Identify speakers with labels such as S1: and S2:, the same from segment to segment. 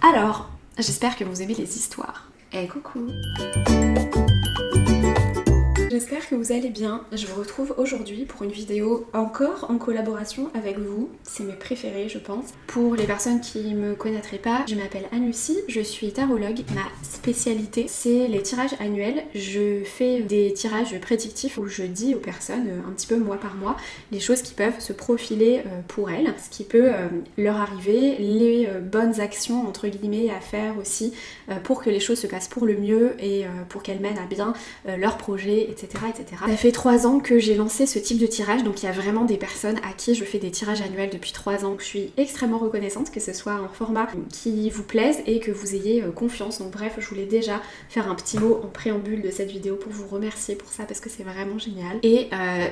S1: Alors, j'espère que vous aimez les histoires. Eh coucou! J'espère que vous allez bien. Je vous retrouve aujourd'hui pour une vidéo encore en collaboration avec vous. C'est mes préférés, je pense. Pour les personnes qui me connaîtraient pas, je m'appelle Anne-Lucie, je suis tarologue. Ma spécialité, c'est les tirages annuels. Je fais des tirages prédictifs où je dis aux personnes, un petit peu mois par mois, les choses qui peuvent se profiler pour elles, ce qui peut leur arriver, les bonnes actions entre guillemets à faire aussi pour que les choses se passent pour le mieux et pour qu'elles mènent à bien leur projet, etc. Ça fait 3 ans que j'ai lancé ce type de tirage, donc il y a vraiment des personnes à qui je fais des tirages annuels depuis 3 ans. Je suis extrêmement reconnaissante que ce soit un format qui vous plaise et que vous ayez confiance. Donc bref, je voulais déjà faire un petit mot en préambule de cette vidéo pour vous remercier pour ça parce que c'est vraiment génial. Et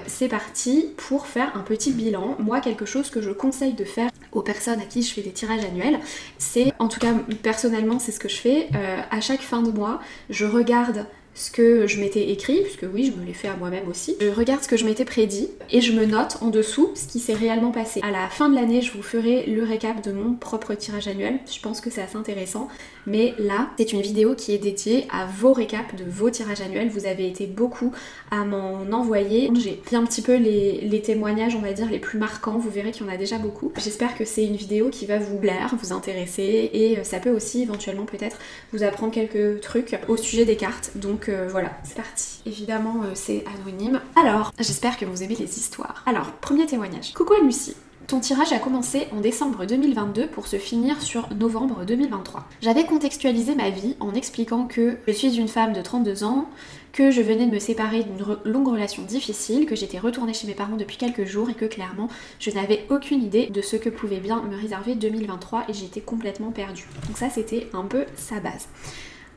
S1: c'est parti pour faire un petit bilan. Moi, quelque chose que je conseille de faire aux personnes à qui je fais des tirages annuels, c'est, en tout cas personnellement c'est ce que je fais, à chaque fin de mois, je regarde ce que je m'étais écrit, puisque oui, je me l'ai fait à moi-même aussi. Je regarde ce que je m'étais prédit et je me note en dessous ce qui s'est réellement passé. À la fin de l'année, je vous ferai le récap de mon propre tirage annuel. Je pense que c'est assez intéressant. Mais là, c'est une vidéo qui est dédiée à vos récaps de vos tirages annuels. Vous avez été beaucoup à m'en envoyer. J'ai pris un petit peu les témoignages, on va dire, les plus marquants. Vous verrez qu'il y en a déjà beaucoup. J'espère que c'est une vidéo qui va vous plaire, vous intéresser et ça peut aussi éventuellement peut-être vous apprendre quelques trucs au sujet des cartes. Donc voilà, c'est parti. Évidemment, c'est anonyme. Alors, j'espère que vous aimez les histoires. Alors, premier témoignage. Coucou Anne-Lucie. Ton tirage a commencé en décembre 2022 pour se finir sur novembre 2023. J'avais contextualisé ma vie en expliquant que je suis une femme de 32 ans, que je venais de me séparer d'une longue relation difficile, que j'étais retournée chez mes parents depuis quelques jours et que clairement je n'avais aucune idée de ce que pouvait bien me réserver 2023 et j'étais complètement perdue. Donc ça c'était un peu sa base.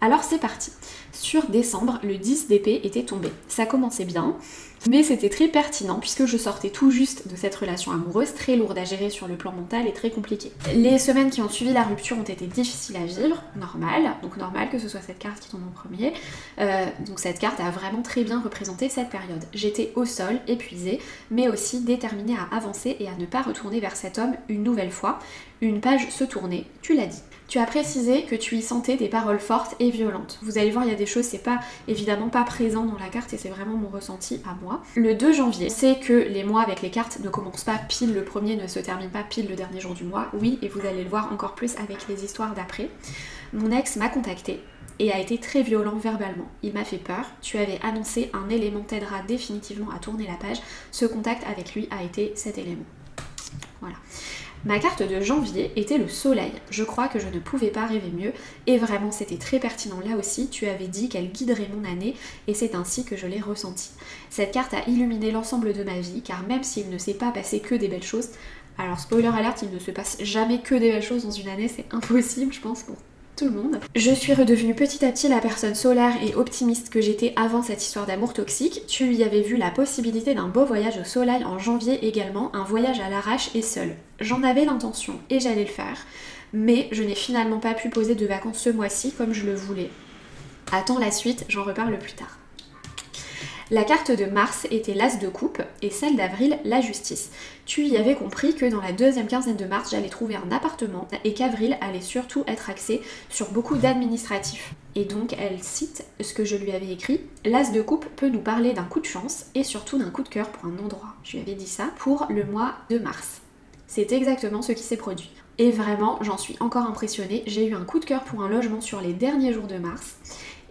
S1: Alors c'est parti. Sur décembre, le 10 d'épée était tombé. Ça commençait bien, mais c'était très pertinent puisque je sortais tout juste de cette relation amoureuse, très lourde à gérer sur le plan mental et très compliquée. Les semaines qui ont suivi la rupture ont été difficiles à vivre, normal, donc normal que ce soit cette carte qui tombe en premier. Donc cette carte a vraiment très bien représenté cette période. J'étais au sol, épuisée, mais aussi déterminée à avancer et à ne pas retourner vers cet homme une nouvelle fois. Une page se tournait, tu l'as dit. Tu as précisé que tu y sentais des paroles fortes et violentes. Vous allez voir, il y a des choses, c'est pas évidemment pas présent dans la carte et c'est vraiment mon ressenti à moi. Le 2 janvier, c'est que les mois avec les cartes ne commencent pas pile le premier, ne se terminent pas pile le dernier jour du mois. Oui, et vous allez le voir encore plus avec les histoires d'après. Mon ex m'a contacté et a été très violent verbalement. Il m'a fait peur. Tu avais annoncé un élément t'aidera définitivement à tourner la page. Ce contact avec lui a été cet élément. Voilà. Ma carte de janvier était le soleil. Je crois que je ne pouvais pas rêver mieux et vraiment c'était très pertinent là aussi. Tu avais dit qu'elle guiderait mon année et c'est ainsi que je l'ai ressenti. Cette carte a illuminé l'ensemble de ma vie car même s'il ne s'est pas passé que des belles choses, alors spoiler alert, il ne se passe jamais que des belles choses dans une année, c'est impossible je pense pour tout le monde. Je suis redevenue petit à petit la personne solaire et optimiste que j'étais avant cette histoire d'amour toxique. Tu y avais vu la possibilité d'un beau voyage au soleil en janvier également, un voyage à l'arrache et seul. J'en avais l'intention et j'allais le faire, mais je n'ai finalement pas pu poser de vacances ce mois-ci comme je le voulais. Attends la suite, j'en reparle plus tard. La carte de mars était l'as de coupe et celle d'avril la justice. Tu y avais compris que dans la deuxième quinzaine de mars, j'allais trouver un appartement et qu'avril allait surtout être axé sur beaucoup d'administratifs. Et donc elle cite ce que je lui avais écrit. L'as de coupe peut nous parler d'un coup de chance et surtout d'un coup de cœur pour un endroit. Je lui avais dit ça pour le mois de mars. C'est exactement ce qui s'est produit. Et vraiment, j'en suis encore impressionnée. J'ai eu un coup de cœur pour un logement sur les derniers jours de mars.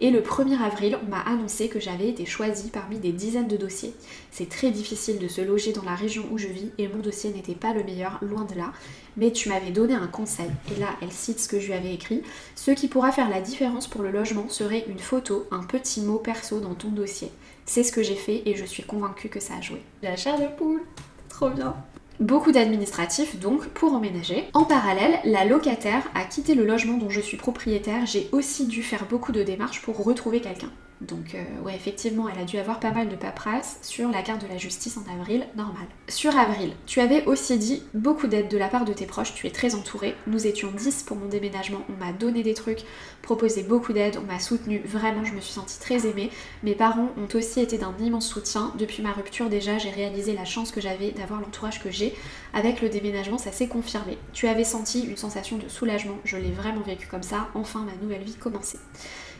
S1: Et le 1er avril, on m'a annoncé que j'avais été choisie parmi des dizaines de dossiers. C'est très difficile de se loger dans la région où je vis et mon dossier n'était pas le meilleur, loin de là. Mais tu m'avais donné un conseil. Et là, elle cite ce que je lui avais écrit. Ce qui pourra faire la différence pour le logement serait une photo, un petit mot perso dans ton dossier. C'est ce que j'ai fait et je suis convaincue que ça a joué. La chair de poule, trop bien. Beaucoup d'administratifs donc pour emménager. En parallèle, la locataire a quitté le logement dont je suis propriétaire. J'ai aussi dû faire beaucoup de démarches pour retrouver quelqu'un. Donc ouais, effectivement, elle a dû avoir pas mal de paperasse sur la carte de la justice en avril, normal. Sur avril, tu avais aussi dit beaucoup d'aide de la part de tes proches, tu es très entourée. Nous étions 10 pour mon déménagement, on m'a donné des trucs, proposé beaucoup d'aide, on m'a soutenue, vraiment je me suis sentie très aimée. Mes parents ont aussi été d'un immense soutien. Depuis ma rupture déjà, j'ai réalisé la chance que j'avais d'avoir l'entourage que j'ai. Avec le déménagement, ça s'est confirmé. Tu avais senti une sensation de soulagement, je l'ai vraiment vécu comme ça, enfin ma nouvelle vie commençait.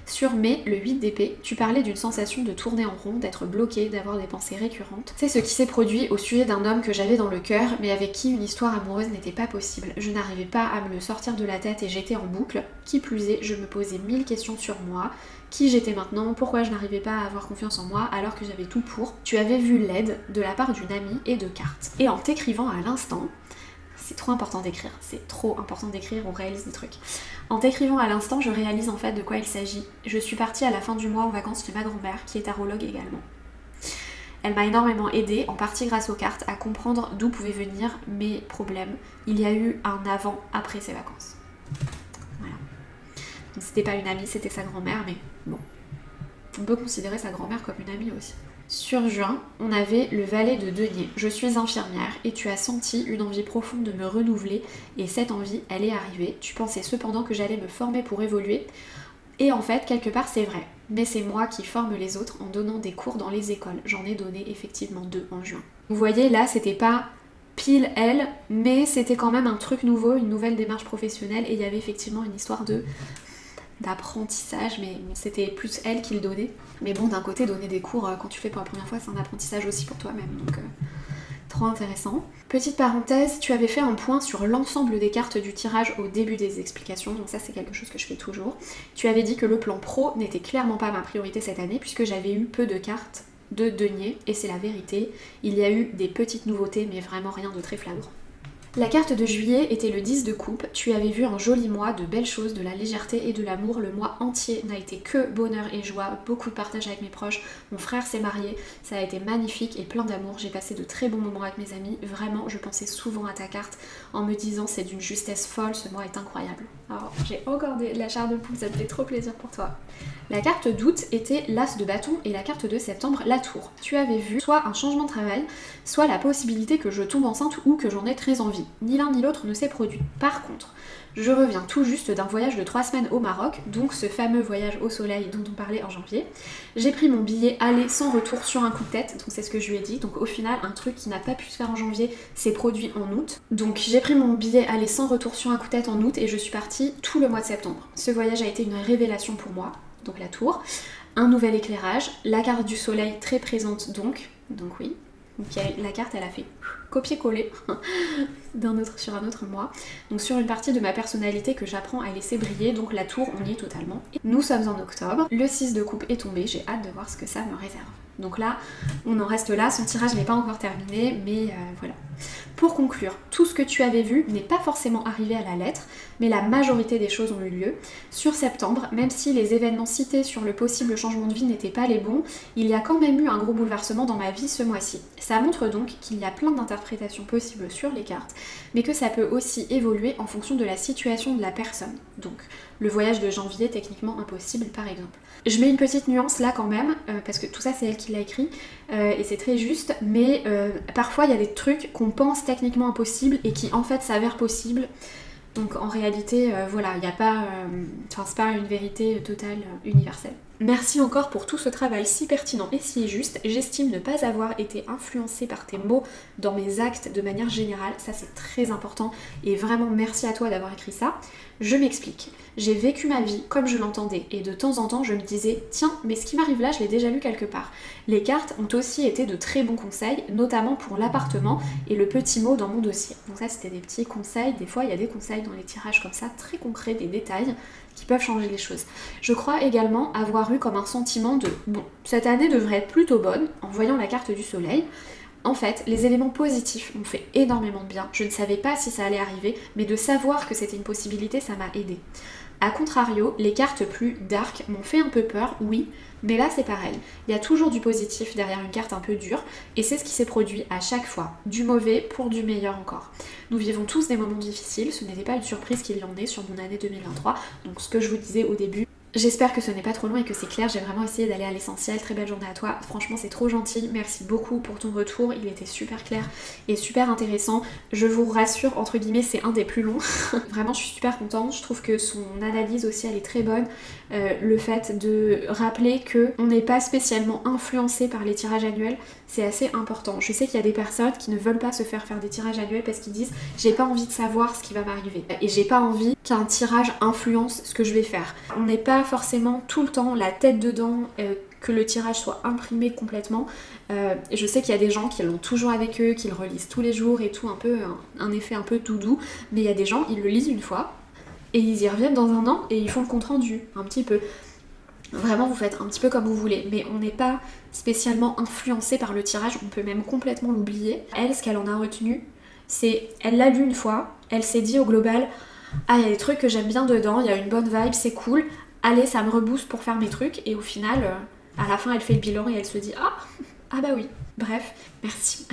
S1: Sur mai, le 8 d'épée, tu parlais d'une sensation de tourner en rond, d'être bloqué, d'avoir des pensées récurrentes. C'est ce qui s'est produit au sujet d'un homme que j'avais dans le cœur, mais avec qui une histoire amoureuse n'était pas possible. Je n'arrivais pas à me le sortir de la tête et j'étais en boucle. Qui plus est, je me posais 1000 questions sur moi. Qui j'étais maintenant, pourquoi je n'arrivais pas à avoir confiance en moi alors que j'avais tout pour. Tu avais vu l'aide de la part d'une amie et de cartes. Et en t'écrivant à l'instant, c'est trop important d'écrire, c'est trop important d'écrire, on réalise des trucs. En t'écrivant à l'instant, je réalise en fait de quoi il s'agit. Je suis partie à la fin du mois en vacances chez ma grand-mère, qui est tarologue également. Elle m'a énormément aidée, en partie grâce aux cartes, à comprendre d'où pouvaient venir mes problèmes. Il y a eu un avant-après ces vacances. Voilà. Donc c'était pas une amie, c'était sa grand-mère, mais bon. On peut considérer sa grand-mère comme une amie aussi. Sur juin, on avait le valet de denier. Je suis infirmière et tu as senti une envie profonde de me renouveler et cette envie, elle est arrivée. Tu pensais cependant que j'allais me former pour évoluer et en fait, quelque part, c'est vrai. Mais c'est moi qui forme les autres en donnant des cours dans les écoles. J'en ai donné effectivement 2 en juin. Vous voyez, là, c'était pas pile elle, mais c'était quand même un truc nouveau, une nouvelle démarche professionnelle et il y avait effectivement une histoire d'apprentissage, mais c'était plus elle qui le donnait. Mais bon, d'un côté, donner des cours quand tu fais pour la première fois, c'est un apprentissage aussi pour toi-même, donc trop intéressant. Petite parenthèse, tu avais fait un point sur l'ensemble des cartes du tirage au début des explications, donc ça c'est quelque chose que je fais toujours. Tu avais dit que le plan pro n'était clairement pas ma priorité cette année, puisque j'avais eu peu de cartes de denier, et c'est la vérité. Il y a eu des petites nouveautés, mais vraiment rien de très flagrant. La carte de juillet était le 10 de coupe, tu avais vu un joli mois, de belles choses, de la légèreté et de l'amour. Le mois entier n'a été que bonheur et joie, beaucoup de partage avec mes proches, mon frère s'est marié, ça a été magnifique et plein d'amour, j'ai passé de très bons moments avec mes amis, vraiment je pensais souvent à ta carte en me disant c'est d'une justesse folle, ce mois est incroyable. Alors j'ai encore de la chair de poule, ça me fait trop plaisir pour toi. La carte d'août était l'as de bâton et la carte de septembre, la tour. Tu avais vu soit un changement de travail, soit la possibilité que je tombe enceinte ou que j'en ai très envie. Ni l'un ni l'autre ne s'est produit. Par contre, je reviens tout juste d'un voyage de 3 semaines au Maroc, donc ce fameux voyage au soleil dont on parlait en janvier. J'ai pris mon billet aller sans retour sur un coup de tête, donc c'est ce que je lui ai dit. Donc au final, un truc qui n'a pas pu se faire en janvier s'est produit en août. Donc j'ai pris mon billet aller sans retour sur un coup de tête en août et je suis partie tout le mois de septembre. Ce voyage a été une révélation pour moi, donc la tour. Un nouvel éclairage, la carte du soleil très présente donc oui. Donc la carte elle a fait copier-coller d'un autre sur un autre mois. Donc sur une partie de ma personnalité que j'apprends à laisser briller, donc la tour on y est totalement. Nous sommes en octobre, le 6 de coupe est tombé, j'ai hâte de voir ce que ça me réserve. Donc là, on en reste là, son tirage n'est pas encore terminé, mais voilà. Pour conclure, tout ce que tu avais vu n'est pas forcément arrivé à la lettre, mais la majorité des choses ont eu lieu. Sur septembre, même si les événements cités sur le possible changement de vie n'étaient pas les bons, il y a quand même eu un gros bouleversement dans ma vie ce mois-ci. Ça montre donc qu'il y a plein d'interprétations possibles sur les cartes, mais que ça peut aussi évoluer en fonction de la situation de la personne. Donc, le voyage de janvier, techniquement impossible par exemple. Je mets une petite nuance là quand même, parce que tout ça c'est elle qui l'a écrit, et c'est très juste, mais parfois il y a des trucs qu'on pense techniquement impossibles et qui en fait s'avèrent possibles. Donc en réalité, voilà, il n'y a pas... Enfin, c'est pas une vérité totale, universelle. Merci encore pour tout ce travail si pertinent et si juste. J'estime ne pas avoir été influencée par tes mots dans mes actes de manière générale. Ça c'est très important et vraiment merci à toi d'avoir écrit ça. Je m'explique. J'ai vécu ma vie comme je l'entendais et de temps en temps je me disais tiens mais ce qui m'arrive là je l'ai déjà lu quelque part. Les cartes ont aussi été de très bons conseils, notamment pour l'appartement et le petit mot dans mon dossier. Donc ça c'était des petits conseils, des fois il y a des conseils dans les tirages comme ça, très concrets, des détails qui peuvent changer les choses. Je crois également avoir eu comme un sentiment de bon, cette année devrait être plutôt bonne en voyant la carte du soleil. En fait, les éléments positifs m'ont fait énormément de bien. Je ne savais pas si ça allait arriver, mais de savoir que c'était une possibilité, ça m'a aidée. A contrario, les cartes plus dark m'ont fait un peu peur, oui, mais là c'est pareil. Il y a toujours du positif derrière une carte un peu dure, et c'est ce qui s'est produit à chaque fois. Du mauvais pour du meilleur encore. Nous vivons tous des moments difficiles, ce n'était pas une surprise qu'il y en ait sur mon année 2023, donc ce que je vous disais au début, J'espère que ce n'est pas trop long et que c'est clair, j'ai vraiment essayé d'aller à l'essentiel. Très belle journée à toi, franchement c'est trop gentil, merci beaucoup pour ton retour, il était super clair et super intéressant. Je vous rassure, entre guillemets, c'est un des plus longs. Vraiment je suis super contente, je trouve que son analyse aussi elle est très bonne. Le fait de rappeler que on n'est pas spécialement influencé par les tirages annuels, c'est assez important. Je sais qu'il y a des personnes qui ne veulent pas se faire des tirages annuels parce qu'ils disent j'ai pas envie de savoir ce qui va m'arriver et j'ai pas envie qu'un tirage influence ce que je vais faire. On n'est pas forcément tout le temps la tête dedans, que le tirage soit imprimé complètement. Je sais qu'il y a des gens qui l'ont toujours avec eux, qui le relisent tous les jours et tout, un peu un effet un peu doudou, mais il y a des gens, ils le lisent une fois et ils y reviennent dans un an et ils font le compte rendu, un petit peu. Vraiment vous faites un petit peu comme vous voulez, mais on n'est pas spécialement influencé par le tirage, on peut même complètement l'oublier. Elle, ce qu'elle en a retenu, c'est, elle l'a lu une fois, elle s'est dit au global, ah il y a des trucs que j'aime bien dedans, il y a une bonne vibe, c'est cool, allez ça me rebooste pour faire mes trucs, et au final, à la fin elle fait le bilan et elle se dit ah bah oui, bref, merci.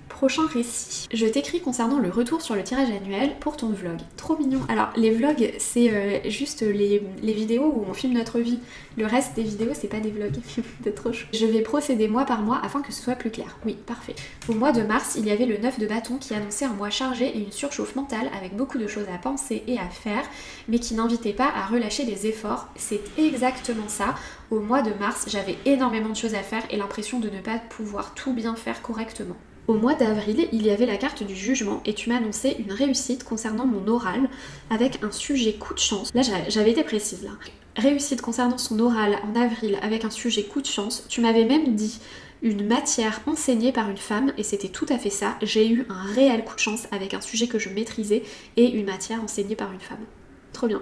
S1: Prochain récit. Je t'écris concernant le retour sur le tirage annuel pour ton vlog. Trop mignon. Alors les vlogs c'est juste les vidéos où on filme notre vie. Le reste des vidéos c'est pas des vlogs. C'est trop chou. Je vais procéder mois par mois afin que ce soit plus clair. Oui, parfait. Au mois de mars, il y avait le 9 de bâton qui annonçait un mois chargé et une surchauffe mentale avec beaucoup de choses à penser et à faire, mais qui n'invitait pas à relâcher les efforts. C'est exactement ça. Au mois de mars, j'avais énormément de choses à faire et l'impression de ne pas pouvoir tout bien faire correctement. Au mois d'avril, il y avait la carte du jugement et tu m'as annoncé une réussite concernant mon oral avec un sujet coup de chance. Là, j'avais été précise là. Réussite concernant son oral en avril avec un sujet coup de chance. Tu m'avais même dit une matière enseignée par une femme et c'était tout à fait ça. J'ai eu un réel coup de chance avec un sujet que je maîtrisais et une matière enseignée par une femme. Trop bien.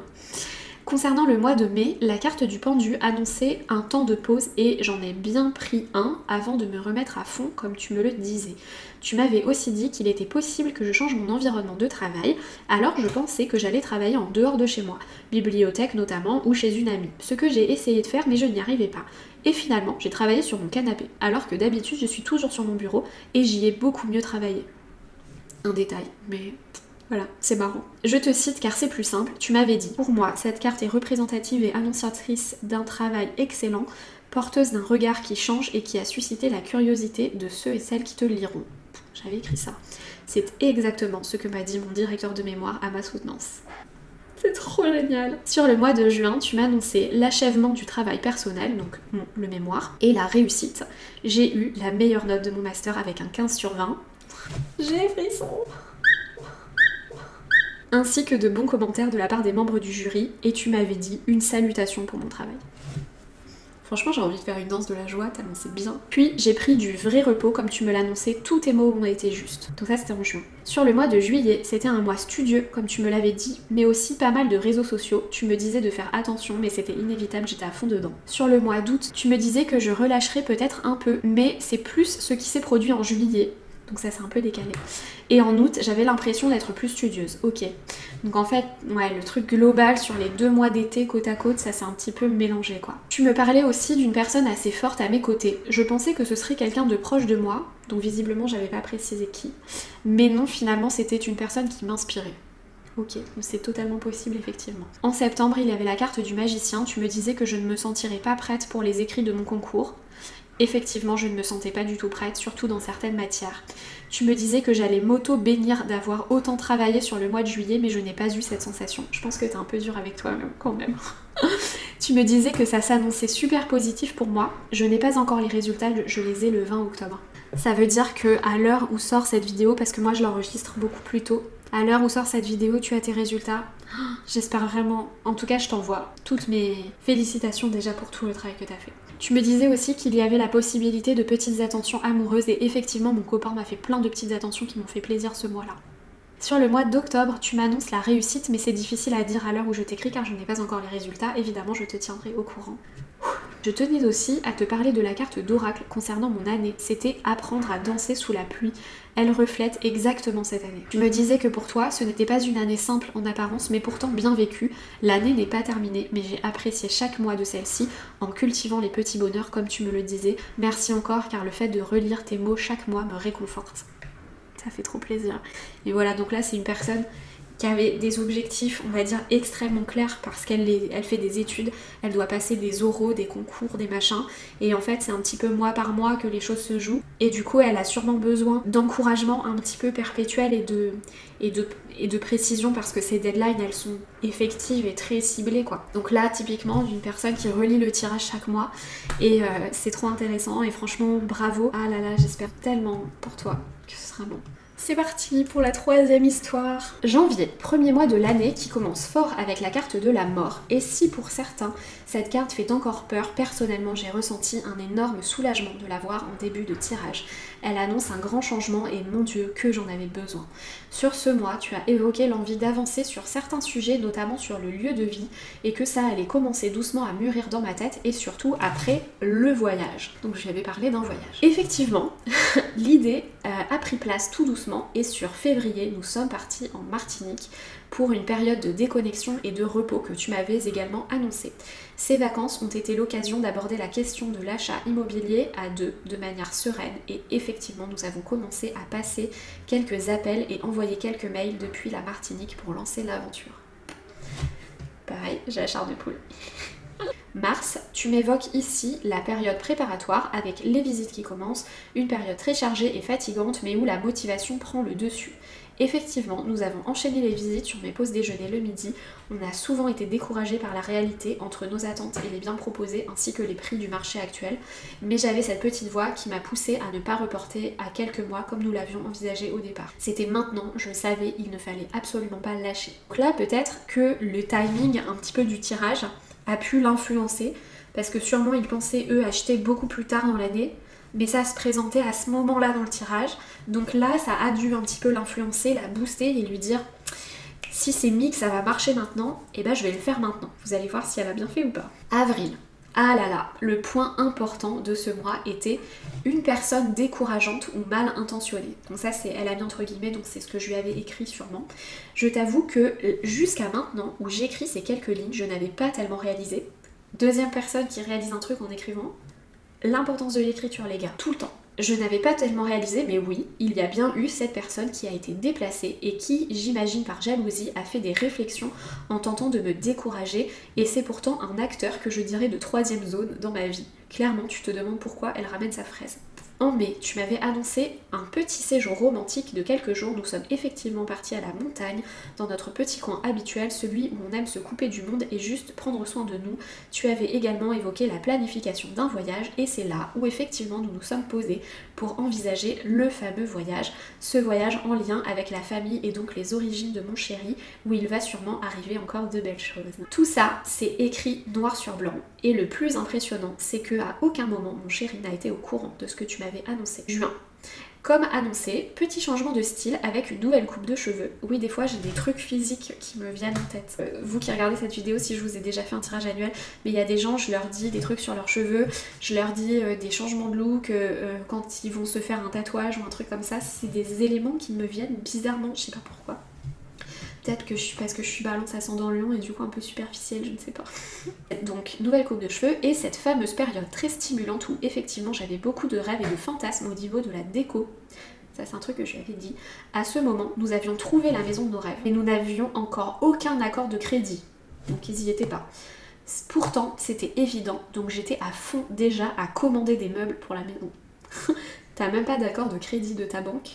S1: Concernant le mois de mai, la carte du pendu annonçait un temps de pause et j'en ai bien pris un avant de me remettre à fond comme tu me le disais. Tu m'avais aussi dit qu'il était possible que je change mon environnement de travail, alors je pensais que j'allais travailler en dehors de chez moi, bibliothèque notamment ou chez une amie, ce que j'ai essayé de faire mais je n'y arrivais pas. Et finalement, j'ai travaillé sur mon canapé, alors que d'habitude je suis toujours sur mon bureau et j'y ai beaucoup mieux travaillé. Un détail, mais... Voilà, c'est marrant. Je te cite car c'est plus simple. Tu m'avais dit, pour moi, cette carte est représentative et annonciatrice d'un travail excellent, porteuse d'un regard qui change et qui a suscité la curiosité de ceux et celles qui te liront. J'avais écrit ça. C'est exactement ce que m'a dit mon directeur de mémoire à ma soutenance. C'est trop génial. Sur le mois de juin, tu m'as annoncé l'achèvement du travail personnel, donc le mémoire, et la réussite. J'ai eu la meilleure note de mon master avec un 15 sur 20. J'ai frisson. Ainsi que de bons commentaires de la part des membres du jury, et tu m'avais dit une salutation pour mon travail. Franchement, j'ai envie de faire une danse de la joie, tellement c'est bien. Puis j'ai pris du vrai repos, comme tu me l'annonçais, tous tes mots ont été justes. Donc ça, c'était en juin. Sur le mois de juillet, c'était un mois studieux, comme tu me l'avais dit, mais aussi pas mal de réseaux sociaux. Tu me disais de faire attention, mais c'était inévitable, j'étais à fond dedans. Sur le mois d'août, tu me disais que je relâcherais peut-être un peu, mais c'est plus ce qui s'est produit en juillet. Donc ça c'est un peu décalé. Et en août, j'avais l'impression d'être plus studieuse. Ok. Donc en fait, ouais, le truc global sur les 2 mois d'été côte à côte, ça s'est un petit peu mélangé quoi. Tu me parlais aussi d'une personne assez forte à mes côtés. Je pensais que ce serait quelqu'un de proche de moi, donc visiblement j'avais pas précisé qui. Mais non, finalement c'était une personne qui m'inspirait. Ok, c'est totalement possible effectivement. En septembre, il y avait la carte du magicien. Tu me disais que je ne me sentirais pas prête pour les écrits de mon concours. Effectivement, je ne me sentais pas du tout prête, surtout dans certaines matières. Tu me disais que j'allais m'auto-bénir d'avoir autant travaillé sur le mois de juillet, mais je n'ai pas eu cette sensation. Je pense que t'es un peu dur avec toi-même, quand même. Tu me disais que ça s'annonçait super positif pour moi. Je n'ai pas encore les résultats, je les ai le 20 octobre. Ça veut dire que à l'heure où sort cette vidéo, parce que moi je l'enregistre beaucoup plus tôt, à l'heure où sort cette vidéo, tu as tes résultats. J'espère vraiment, en tout cas je t'envoie toutes mes félicitations déjà pour tout le travail que tu as fait. Tu me disais aussi qu'il y avait la possibilité de petites attentions amoureuses et effectivement mon copain m'a fait plein de petites attentions qui m'ont fait plaisir ce mois-là. Sur le mois d'octobre, tu m'annonces la réussite, mais c'est difficile à dire à l'heure où je t'écris car je n'ai pas encore les résultats. Évidemment, je te tiendrai au courant. Je tenais aussi à te parler de la carte d'oracle concernant mon année. C'était apprendre à danser sous la pluie. Elle reflète exactement cette année. Tu me disais que pour toi, ce n'était pas une année simple en apparence, mais pourtant bien vécue. L'année n'est pas terminée, mais j'ai apprécié chaque mois de celle-ci en cultivant les petits bonheurs comme tu me le disais. Merci encore car le fait de relire tes mots chaque mois me réconforte. Ça fait trop plaisir. Et voilà, donc là c'est une personne qui avait des objectifs, on va dire, extrêmement clairs parce elle fait des études, elle doit passer des oraux, des concours, des machins, et en fait c'est un petit peu mois par mois que les choses se jouent, et du coup elle a sûrement besoin d'encouragement un petit peu perpétuel et de précision parce que ces deadlines elles sont effectives et très ciblées quoi. Donc là typiquement d'une personne qui relit le tirage chaque mois, et c'est trop intéressant, et franchement bravo. Ah là là, j'espère tellement pour toi que ce sera bon. C'est parti pour la troisième histoire. Janvier, premier mois de l'année qui commence fort avec la carte de la mort. Et si pour certains, cette carte fait encore peur, personnellement j'ai ressenti un énorme soulagement de la voir en début de tirage. Elle annonce un grand changement et mon Dieu que j'en avais besoin. Sur ce mois, tu as évoqué l'envie d'avancer sur certains sujets, notamment sur le lieu de vie, et que ça allait commencer doucement à mûrir dans ma tête, et surtout après le voyage. Donc je lui avais parlé d'un voyage. Effectivement, l'idée a pris place tout doucement, et sur février, nous sommes partis en Martinique pour une période de déconnexion et de repos que tu m'avais également annoncé. Ces vacances ont été l'occasion d'aborder la question de l'achat immobilier à deux de manière sereine, et effectivement nous avons commencé à passer quelques appels et envoyer quelques mails depuis la Martinique pour lancer l'aventure. Pareil, j'ai la chair de poule. Mars, tu m'évoques ici la période préparatoire avec les visites qui commencent, une période très chargée et fatigante mais où la motivation prend le dessus. Effectivement, nous avons enchaîné les visites sur mes pauses déjeuner le midi, on a souvent été découragés par la réalité entre nos attentes et les biens proposés ainsi que les prix du marché actuel, mais j'avais cette petite voix qui m'a poussée à ne pas reporter à quelques mois comme nous l'avions envisagé au départ. C'était maintenant, je le savais, il ne fallait absolument pas lâcher. Donc là peut-être que le timing un petit peu du tirage a pu l'influencer, parce que sûrement ils pensaient eux acheter beaucoup plus tard dans l'année, mais ça se présentait à ce moment-là dans le tirage, donc là ça a dû un petit peu l'influencer, la booster et lui dire si c'est mis que ça va marcher maintenant, et ben je vais le faire maintenant. Vous allez voir si elle a bien fait ou pas. Avril. Ah là là, le point important de ce mois était une personne décourageante ou mal intentionnée. Donc ça c'est, elle a mis entre guillemets, donc c'est ce que je lui avais écrit sûrement. Je t'avoue que jusqu'à maintenant, où j'écris ces quelques lignes, je n'avais pas tellement réalisé. Deuxième personne qui réalise un truc en écrivant, l'importance de l'écriture les gars, tout le temps. Je n'avais pas tellement réalisé, mais oui, il y a bien eu cette personne qui a été déplacée et qui, j'imagine par jalousie, a fait des réflexions en tentant de me décourager, et c'est pourtant un acteur que je dirais de troisième zone dans ma vie. Clairement, tu te demandes pourquoi elle ramène sa fraise. En mai, tu m'avais annoncé un petit séjour romantique de quelques jours. Nous sommes effectivement partis à la montagne, dans notre petit coin habituel, celui où on aime se couper du monde et juste prendre soin de nous. Tu avais également évoqué la planification d'un voyage, et c'est là où effectivement nous nous sommes posés pour envisager le fameux voyage. Ce voyage en lien avec la famille et donc les origines de mon chéri, où il va sûrement arriver encore de belles choses. Tout ça, c'est écrit noir sur blanc, et le plus impressionnant, c'est qu'à aucun moment mon chéri n'a été au courant de ce que tu m'avais annoncé. Juin. Comme annoncé, petit changement de style avec une nouvelle coupe de cheveux. Oui, des fois j'ai des trucs physiques qui me viennent en tête. Vous qui regardez cette vidéo, si je vous ai déjà fait un tirage annuel, mais il y a des gens, je leur dis des trucs sur leurs cheveux, je leur dis des changements de look quand ils vont se faire un tatouage ou un truc comme ça. C'est des éléments qui me viennent bizarrement, je sais pas pourquoi. Peut-être que parce que je suis balance ascendant lion et du coup un peu superficielle, je ne sais pas. Donc nouvelle coupe de cheveux et cette fameuse période très stimulante où effectivement j'avais beaucoup de rêves et de fantasmes au niveau de la déco. Ça c'est un truc que je lui avais dit. À ce moment, nous avions trouvé la maison de nos rêves et nous n'avions encore aucun accord de crédit. Donc ils y étaient pas. Pourtant c'était évident, donc j'étais à fond déjà à commander des meubles pour la maison. T'as même pas d'accord de crédit de ta banque,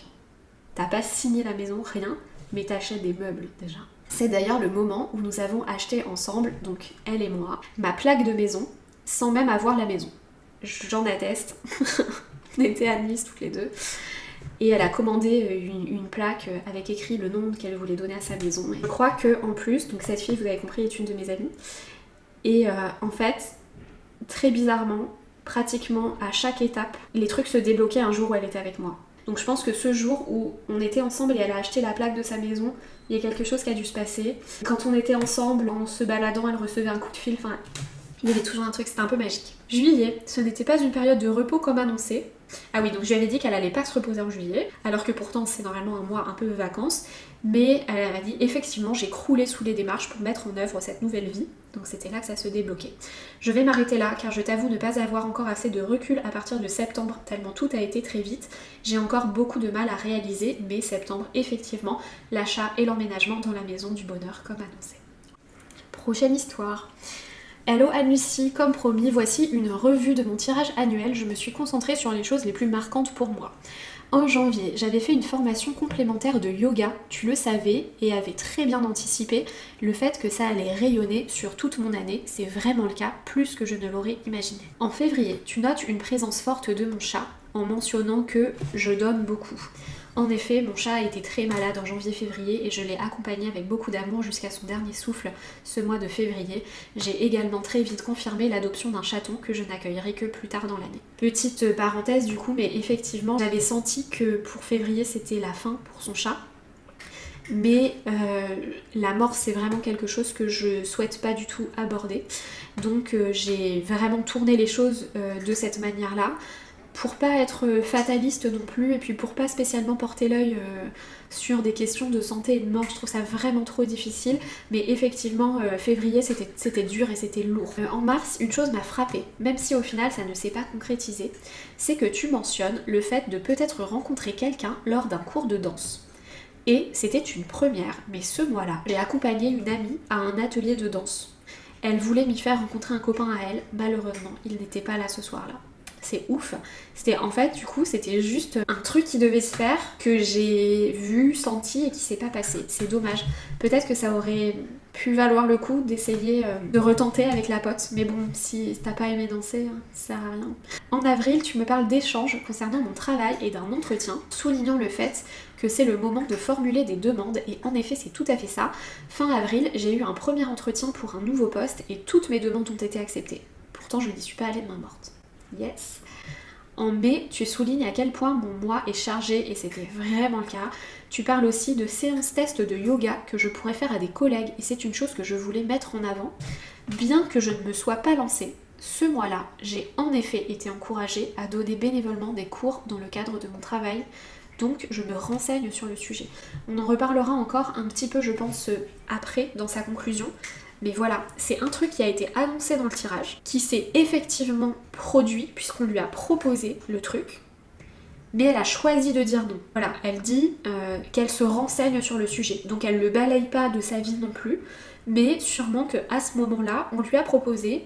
S1: t'as pas signé la maison, rien. Mais t'achètes des meubles déjà. C'est d'ailleurs le moment où nous avons acheté ensemble, donc elle et moi, ma plaque de maison, sans même avoir la maison. J'en atteste. On était à Nice toutes les deux. Et elle a commandé une plaque avec écrit le nom qu'elle voulait donner à sa maison. Et je crois que en plus, donc cette fille, vous avez compris, est une de mes amies. Et en fait, très bizarrement, pratiquement à chaque étape, les trucs se débloquaient un jour où elle était avec moi. Donc je pense que ce jour où on était ensemble et elle a acheté la plaque de sa maison, il y a quelque chose qui a dû se passer. Quand on était ensemble, en se baladant, elle recevait un coup de fil, enfin Il y avait toujours un truc, c'était un peu magique. Juillet, ce n'était pas une période de repos comme annoncé. Ah oui, donc je lui avais dit qu'elle allait pas se reposer en juillet, alors que pourtant c'est normalement un mois un peu de vacances, mais elle m'a dit effectivement j'ai croulé sous les démarches pour mettre en œuvre cette nouvelle vie, donc c'était là que ça se débloquait. Je vais m'arrêter là car je t'avoue ne pas avoir encore assez de recul à partir de septembre, tellement tout a été très vite. J'ai encore beaucoup de mal à réaliser, mais septembre effectivement, l'achat et l'emménagement dans la maison du bonheur comme annoncé. Prochaine histoire. Hello Anne-Lucie, comme promis, voici une revue de mon tirage annuel. Je me suis concentrée sur les choses les plus marquantes pour moi. En janvier, j'avais fait une formation complémentaire de yoga, tu le savais, et avais très bien anticipé le fait que ça allait rayonner sur toute mon année. C'est vraiment le cas, plus que je ne l'aurais imaginé. En février, tu notes une présence forte de mon chat, en mentionnant que je donne beaucoup. En effet, mon chat a été très malade en janvier-février et je l'ai accompagné avec beaucoup d'amour jusqu'à son dernier souffle ce mois de février. J'ai également très vite confirmé l'adoption d'un chaton que je n'accueillerai que plus tard dans l'année. Petite parenthèse du coup, mais effectivement, j'avais senti que pour février c'était la fin pour son chat. Mais la mort c'est vraiment quelque chose que je souhaite pas du tout aborder. Donc j'ai vraiment tourné les choses de cette manière-là. Pour pas être fataliste non plus et puis pour pas spécialement porter l'œil sur des questions de santé et de mort, je trouve ça vraiment trop difficile, mais effectivement février c'était dur et c'était lourd. En mars, une chose m'a frappée, même si au final ça ne s'est pas concrétisé, c'est que tu mentionnes le fait de peut-être rencontrer quelqu'un lors d'un cours de danse. Et c'était une première, mais ce mois-là, j'ai accompagné une amie à un atelier de danse. Elle voulait m'y faire rencontrer un copain à elle, malheureusement, il n'était pas là ce soir-là. C'est ouf. C'était en fait du coup c'était juste un truc qui devait se faire que j'ai vu, senti et qui s'est pas passé. C'est dommage. Peut-être que ça aurait pu valoir le coup d'essayer de retenter avec la pote. Mais bon, si t'as pas aimé danser, ça sert à rien. En avril, tu me parles d'échanges concernant mon travail et d'un entretien, soulignant le fait que c'est le moment de formuler des demandes et en effet c'est tout à fait ça. Fin avril, j'ai eu un premier entretien pour un nouveau poste et toutes mes demandes ont été acceptées. Pourtant je n'y suis pas allée de main morte. Yes. En mai, tu soulignes à quel point mon mois est chargé et c'était vraiment le cas. Tu parles aussi de séances tests de yoga que je pourrais faire à des collègues et c'est une chose que je voulais mettre en avant. Bien que je ne me sois pas lancée, ce mois-là, j'ai en effet été encouragée à donner bénévolement des cours dans le cadre de mon travail. Donc je me renseigne sur le sujet. On en reparlera encore un petit peu je pense après dans sa conclusion. Mais voilà, c'est un truc qui a été annoncé dans le tirage, qui s'est effectivement produit puisqu'on lui a proposé le truc, mais elle a choisi de dire non. Voilà, elle dit qu'elle se renseigne sur le sujet, donc elle ne le balaye pas de sa vie non plus, mais sûrement qu'à ce moment-là, on lui a proposé,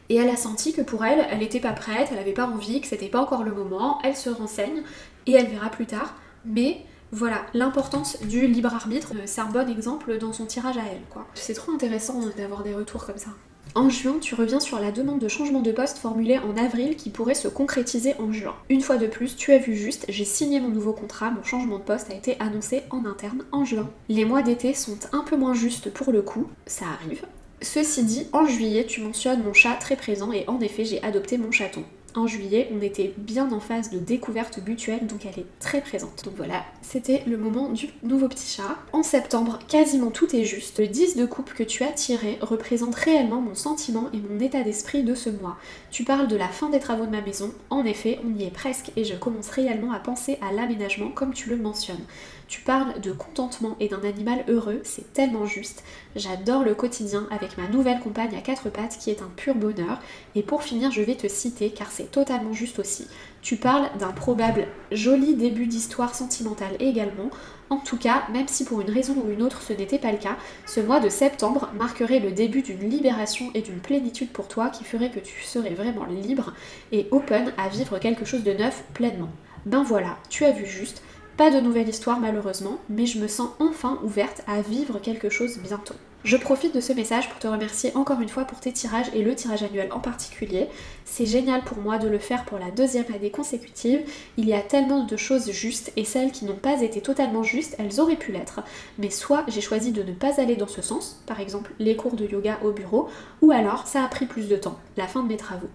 S1: et elle a senti que pour elle, elle n'était pas prête, elle n'avait pas envie, que c'était pas encore le moment, elle se renseigne, et elle verra plus tard, mais... Voilà, l'importance du libre arbitre, c'est un bon exemple dans son tirage à elle, quoi. C'est trop intéressant d'avoir des retours comme ça. En juin, tu reviens sur la demande de changement de poste formulée en avril qui pourrait se concrétiser en juin. Une fois de plus, tu as vu juste, j'ai signé mon nouveau contrat, mon changement de poste a été annoncé en interne en juin. Les mois d'été sont un peu moins justes pour le coup, ça arrive. Ceci dit, en juillet, tu mentionnes mon chat très présent et en effet, j'ai adopté mon chaton. En juillet, on était bien en phase de découverte mutuelle, donc elle est très présente. Donc voilà, c'était le moment du nouveau petit chat. En septembre, quasiment tout est juste. Le 10 de coupe que tu as tiré représente réellement mon sentiment et mon état d'esprit de ce mois. Tu parles de la fin des travaux de ma maison. En effet, on y est presque et je commence réellement à penser à l'aménagement comme tu le mentionnes. Tu parles de contentement et d'un animal heureux, c'est tellement juste. J'adore le quotidien avec ma nouvelle compagne à quatre pattes qui est un pur bonheur. Et pour finir, je vais te citer car c'est totalement juste aussi. Tu parles d'un probable joli début d'histoire sentimentale également. En tout cas, même si pour une raison ou une autre ce n'était pas le cas, ce mois de septembre marquerait le début d'une libération et d'une plénitude pour toi qui ferait que tu serais vraiment libre et open à vivre quelque chose de neuf pleinement. Ben voilà, tu as vu juste. Pas de nouvelle histoire malheureusement, mais je me sens enfin ouverte à vivre quelque chose bientôt. Je profite de ce message pour te remercier encore une fois pour tes tirages et le tirage annuel en particulier. C'est génial pour moi de le faire pour la deuxième année consécutive. Il y a tellement de choses justes et celles qui n'ont pas été totalement justes, elles auraient pu l'être. Mais soit j'ai choisi de ne pas aller dans ce sens, par exemple les cours de yoga au bureau, ou alors ça a pris plus de temps, la fin de mes travaux.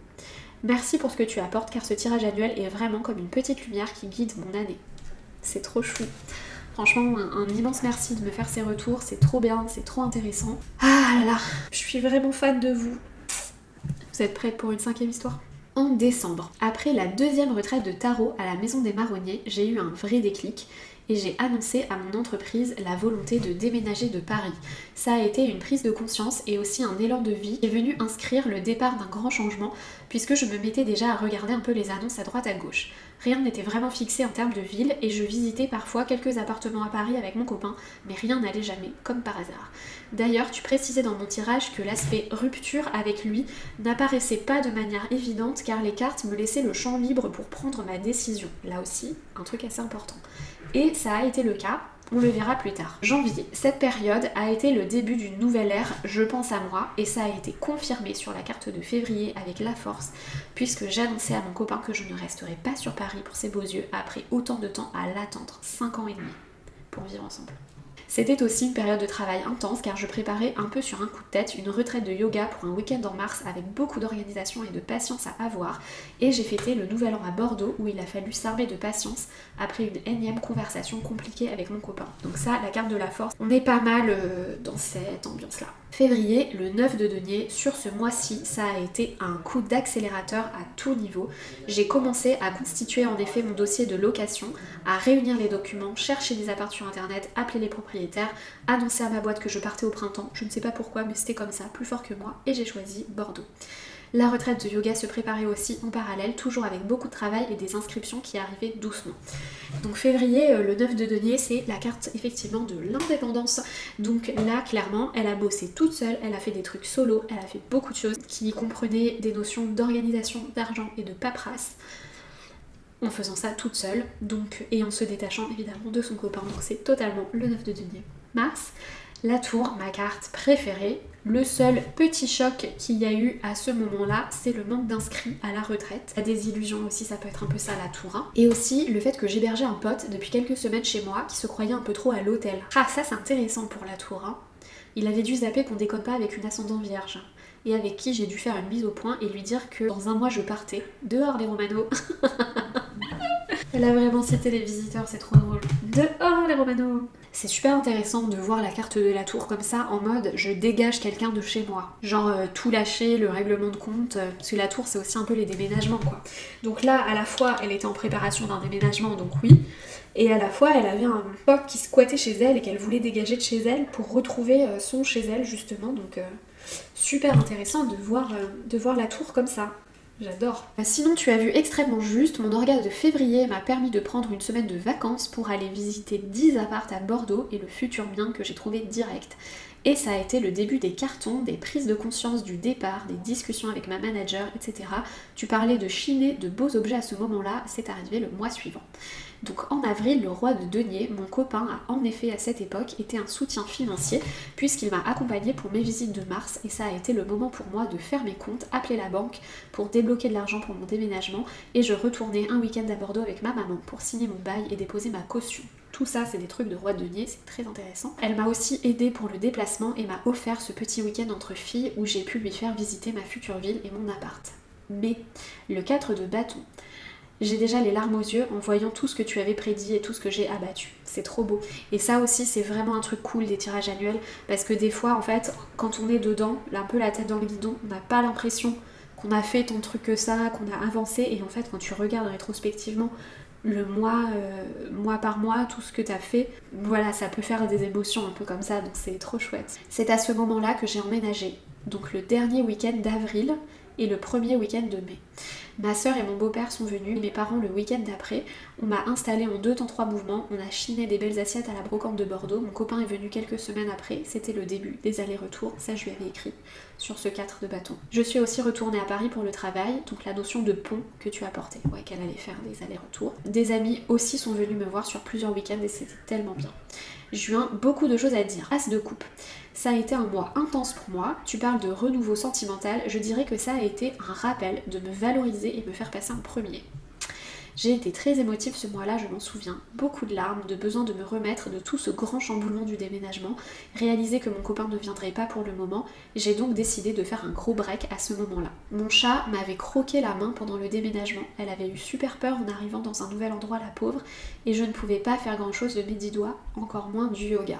S1: Merci pour ce que tu apportes car ce tirage annuel est vraiment comme une petite lumière qui guide mon année. C'est trop chou. Franchement, un immense merci de me faire ces retours, c'est trop bien, c'est trop intéressant. Ah là là, je suis vraiment fan de vous. Vous êtes prêts pour une 5e histoire? En décembre, après la 2e retraite de tarot à la Maison des Marronniers, j'ai eu un vrai déclic et j'ai annoncé à mon entreprise la volonté de déménager de Paris. Ça a été une prise de conscience et aussi un élan de vie qui est venu inscrire le départ d'un grand changement puisque je me mettais déjà à regarder un peu les annonces à droite à gauche. Rien n'était vraiment fixé en termes de ville et je visitais parfois quelques appartements à Paris avec mon copain, mais rien n'allait jamais, comme par hasard. D'ailleurs, tu précisais dans mon tirage que l'aspect rupture avec lui n'apparaissait pas de manière évidente car les cartes me laissaient le champ libre pour prendre ma décision. Là aussi, un truc assez important. Et ça a été le cas, on le verra plus tard. Janvier, cette période a été le début d'une nouvelle ère, je pense à moi, et ça a été confirmé sur la carte de février avec la force, puisque j'annonçais à mon copain que je ne resterai pas sur Paris pour ses beaux yeux après autant de temps à l'attendre, 5 ans et demi, pour vivre ensemble. C'était aussi une période de travail intense car je préparais un peu sur un coup de tête une retraite de yoga pour un week-end en mars avec beaucoup d'organisation et de patience à avoir et j'ai fêté le nouvel an à Bordeaux où il a fallu s'armer de patience après une énième conversation compliquée avec mon copain. Donc ça, la carte de la force, on est pas mal dans cette ambiance-là. Février, le 9 de denier, sur ce mois-ci, ça a été un coup d'accélérateur à tout niveau. J'ai commencé à constituer en effet mon dossier de location, à réunir les documents, chercher des apparts sur internet, appeler les propriétaires, annoncer à ma boîte que je partais au printemps, je ne sais pas pourquoi mais c'était comme ça, plus fort que moi, et j'ai choisi Bordeaux. La retraite de yoga se préparait aussi en parallèle, toujours avec beaucoup de travail et des inscriptions qui arrivaient doucement. Donc février, le 9 de denier, c'est la carte effectivement de l'indépendance. Donc là, clairement, elle a bossé toute seule, elle a fait des trucs solo, elle a fait beaucoup de choses qui comprenaient des notions d'organisation, d'argent et de paperasse. En faisant ça toute seule, donc, et en se détachant évidemment de son copain. Donc c'est totalement le 9 de denier. Mars, la tour, ma carte préférée. Le seul petit choc qu'il y a eu à ce moment-là, c'est le manque d'inscrits à la retraite. La désillusion aussi, ça peut être un peu ça la tour. Hein. Et aussi le fait que j'hébergeais un pote depuis quelques semaines chez moi qui se croyait un peu trop à l'hôtel. Ah ça c'est intéressant pour la tour. Hein. Il avait dû zapper qu'on déconne pas avec une ascendant vierge. Et avec qui j'ai dû faire une mise au point et lui dire que dans un mois je partais. Dehors les Romano. Elle a vraiment cité les visiteurs, c'est trop drôle. Dehors les Romano. C'est super intéressant de voir la carte de la tour comme ça, en mode je dégage quelqu'un de chez moi. Genre tout lâcher, le règlement de compte, parce que la tour c'est aussi un peu les déménagements quoi. Donc là, à la fois elle était en préparation d'un déménagement, donc oui, et à la fois elle avait un pote qui squattait chez elle et qu'elle voulait dégager de chez elle pour retrouver son chez elle justement, donc super intéressant de voir la tour comme ça. J'adore. Sinon, tu as vu extrêmement juste, mon orgasme de février m'a permis de prendre une semaine de vacances pour aller visiter 10 apparts à Bordeaux et le futur bien que j'ai trouvé direct. Et ça a été le début des cartons, des prises de conscience du départ, des discussions avec ma manager, etc. Tu parlais de chiner de beaux objets à ce moment-là, c'est arrivé le mois suivant. Donc en avril, le roi de denier, mon copain, a en effet à cette époque été un soutien financier puisqu'il m'a accompagné pour mes visites de mars et ça a été le moment pour moi de faire mes comptes, appeler la banque pour débloquer de l'argent pour mon déménagement et je retournais un week-end à Bordeaux avec ma maman pour signer mon bail et déposer ma caution. Tout ça, c'est des trucs de roi de denier, c'est très intéressant. Elle m'a aussi aidée pour le déplacement et m'a offert ce petit week-end entre filles où j'ai pu lui faire visiter ma future ville et mon appart. Mais le 4 de bâton. J'ai déjà les larmes aux yeux en voyant tout ce que tu avais prédit et tout ce que j'ai abattu. C'est trop beau. Et ça aussi, c'est vraiment un truc cool des tirages annuels parce que des fois, en fait, quand on est dedans, un peu la tête dans le guidon, on n'a pas l'impression qu'on a fait tant de trucs que ça, qu'on a avancé. Et en fait, quand tu regardes rétrospectivement le mois par mois, tout ce que t'as fait, voilà, ça peut faire des émotions un peu comme ça, donc c'est trop chouette. C'est à ce moment-là que j'ai emménagé, donc le dernier week-end d'avril et le premier week-end de mai. Ma soeur et mon beau-père sont venus, mes parents le week-end d'après. On m'a installé en 2 temps 3 mouvements, on a chiné des belles assiettes à la brocante de Bordeaux. Mon copain est venu quelques semaines après, c'était le début des allers-retours, ça je lui avais écrit sur ce 4 de bâton. Je suis aussi retournée à Paris pour le travail, donc la notion de pont que tu as porté, ouais, qu'elle allait faire des allers-retours. Des amis aussi sont venus me voir sur plusieurs week-ends et c'était tellement bien. Juin, beaucoup de choses à dire. As de coupe. Ça a été un mois intense pour moi. Tu parles de renouveau sentimental. Je dirais que ça a été un rappel de me valoriser et me faire passer en premier. J'ai été très émotive ce mois-là, je m'en souviens. Beaucoup de larmes, de besoin de me remettre de tout ce grand chamboulement du déménagement. Réaliser que mon copain ne viendrait pas pour le moment. J'ai donc décidé de faire un gros break à ce moment-là. Mon chat m'avait croqué la main pendant le déménagement. Elle avait eu super peur en arrivant dans un nouvel endroit, la pauvre. Et je ne pouvais pas faire grand-chose de mes 10 doigts, encore moins du yoga.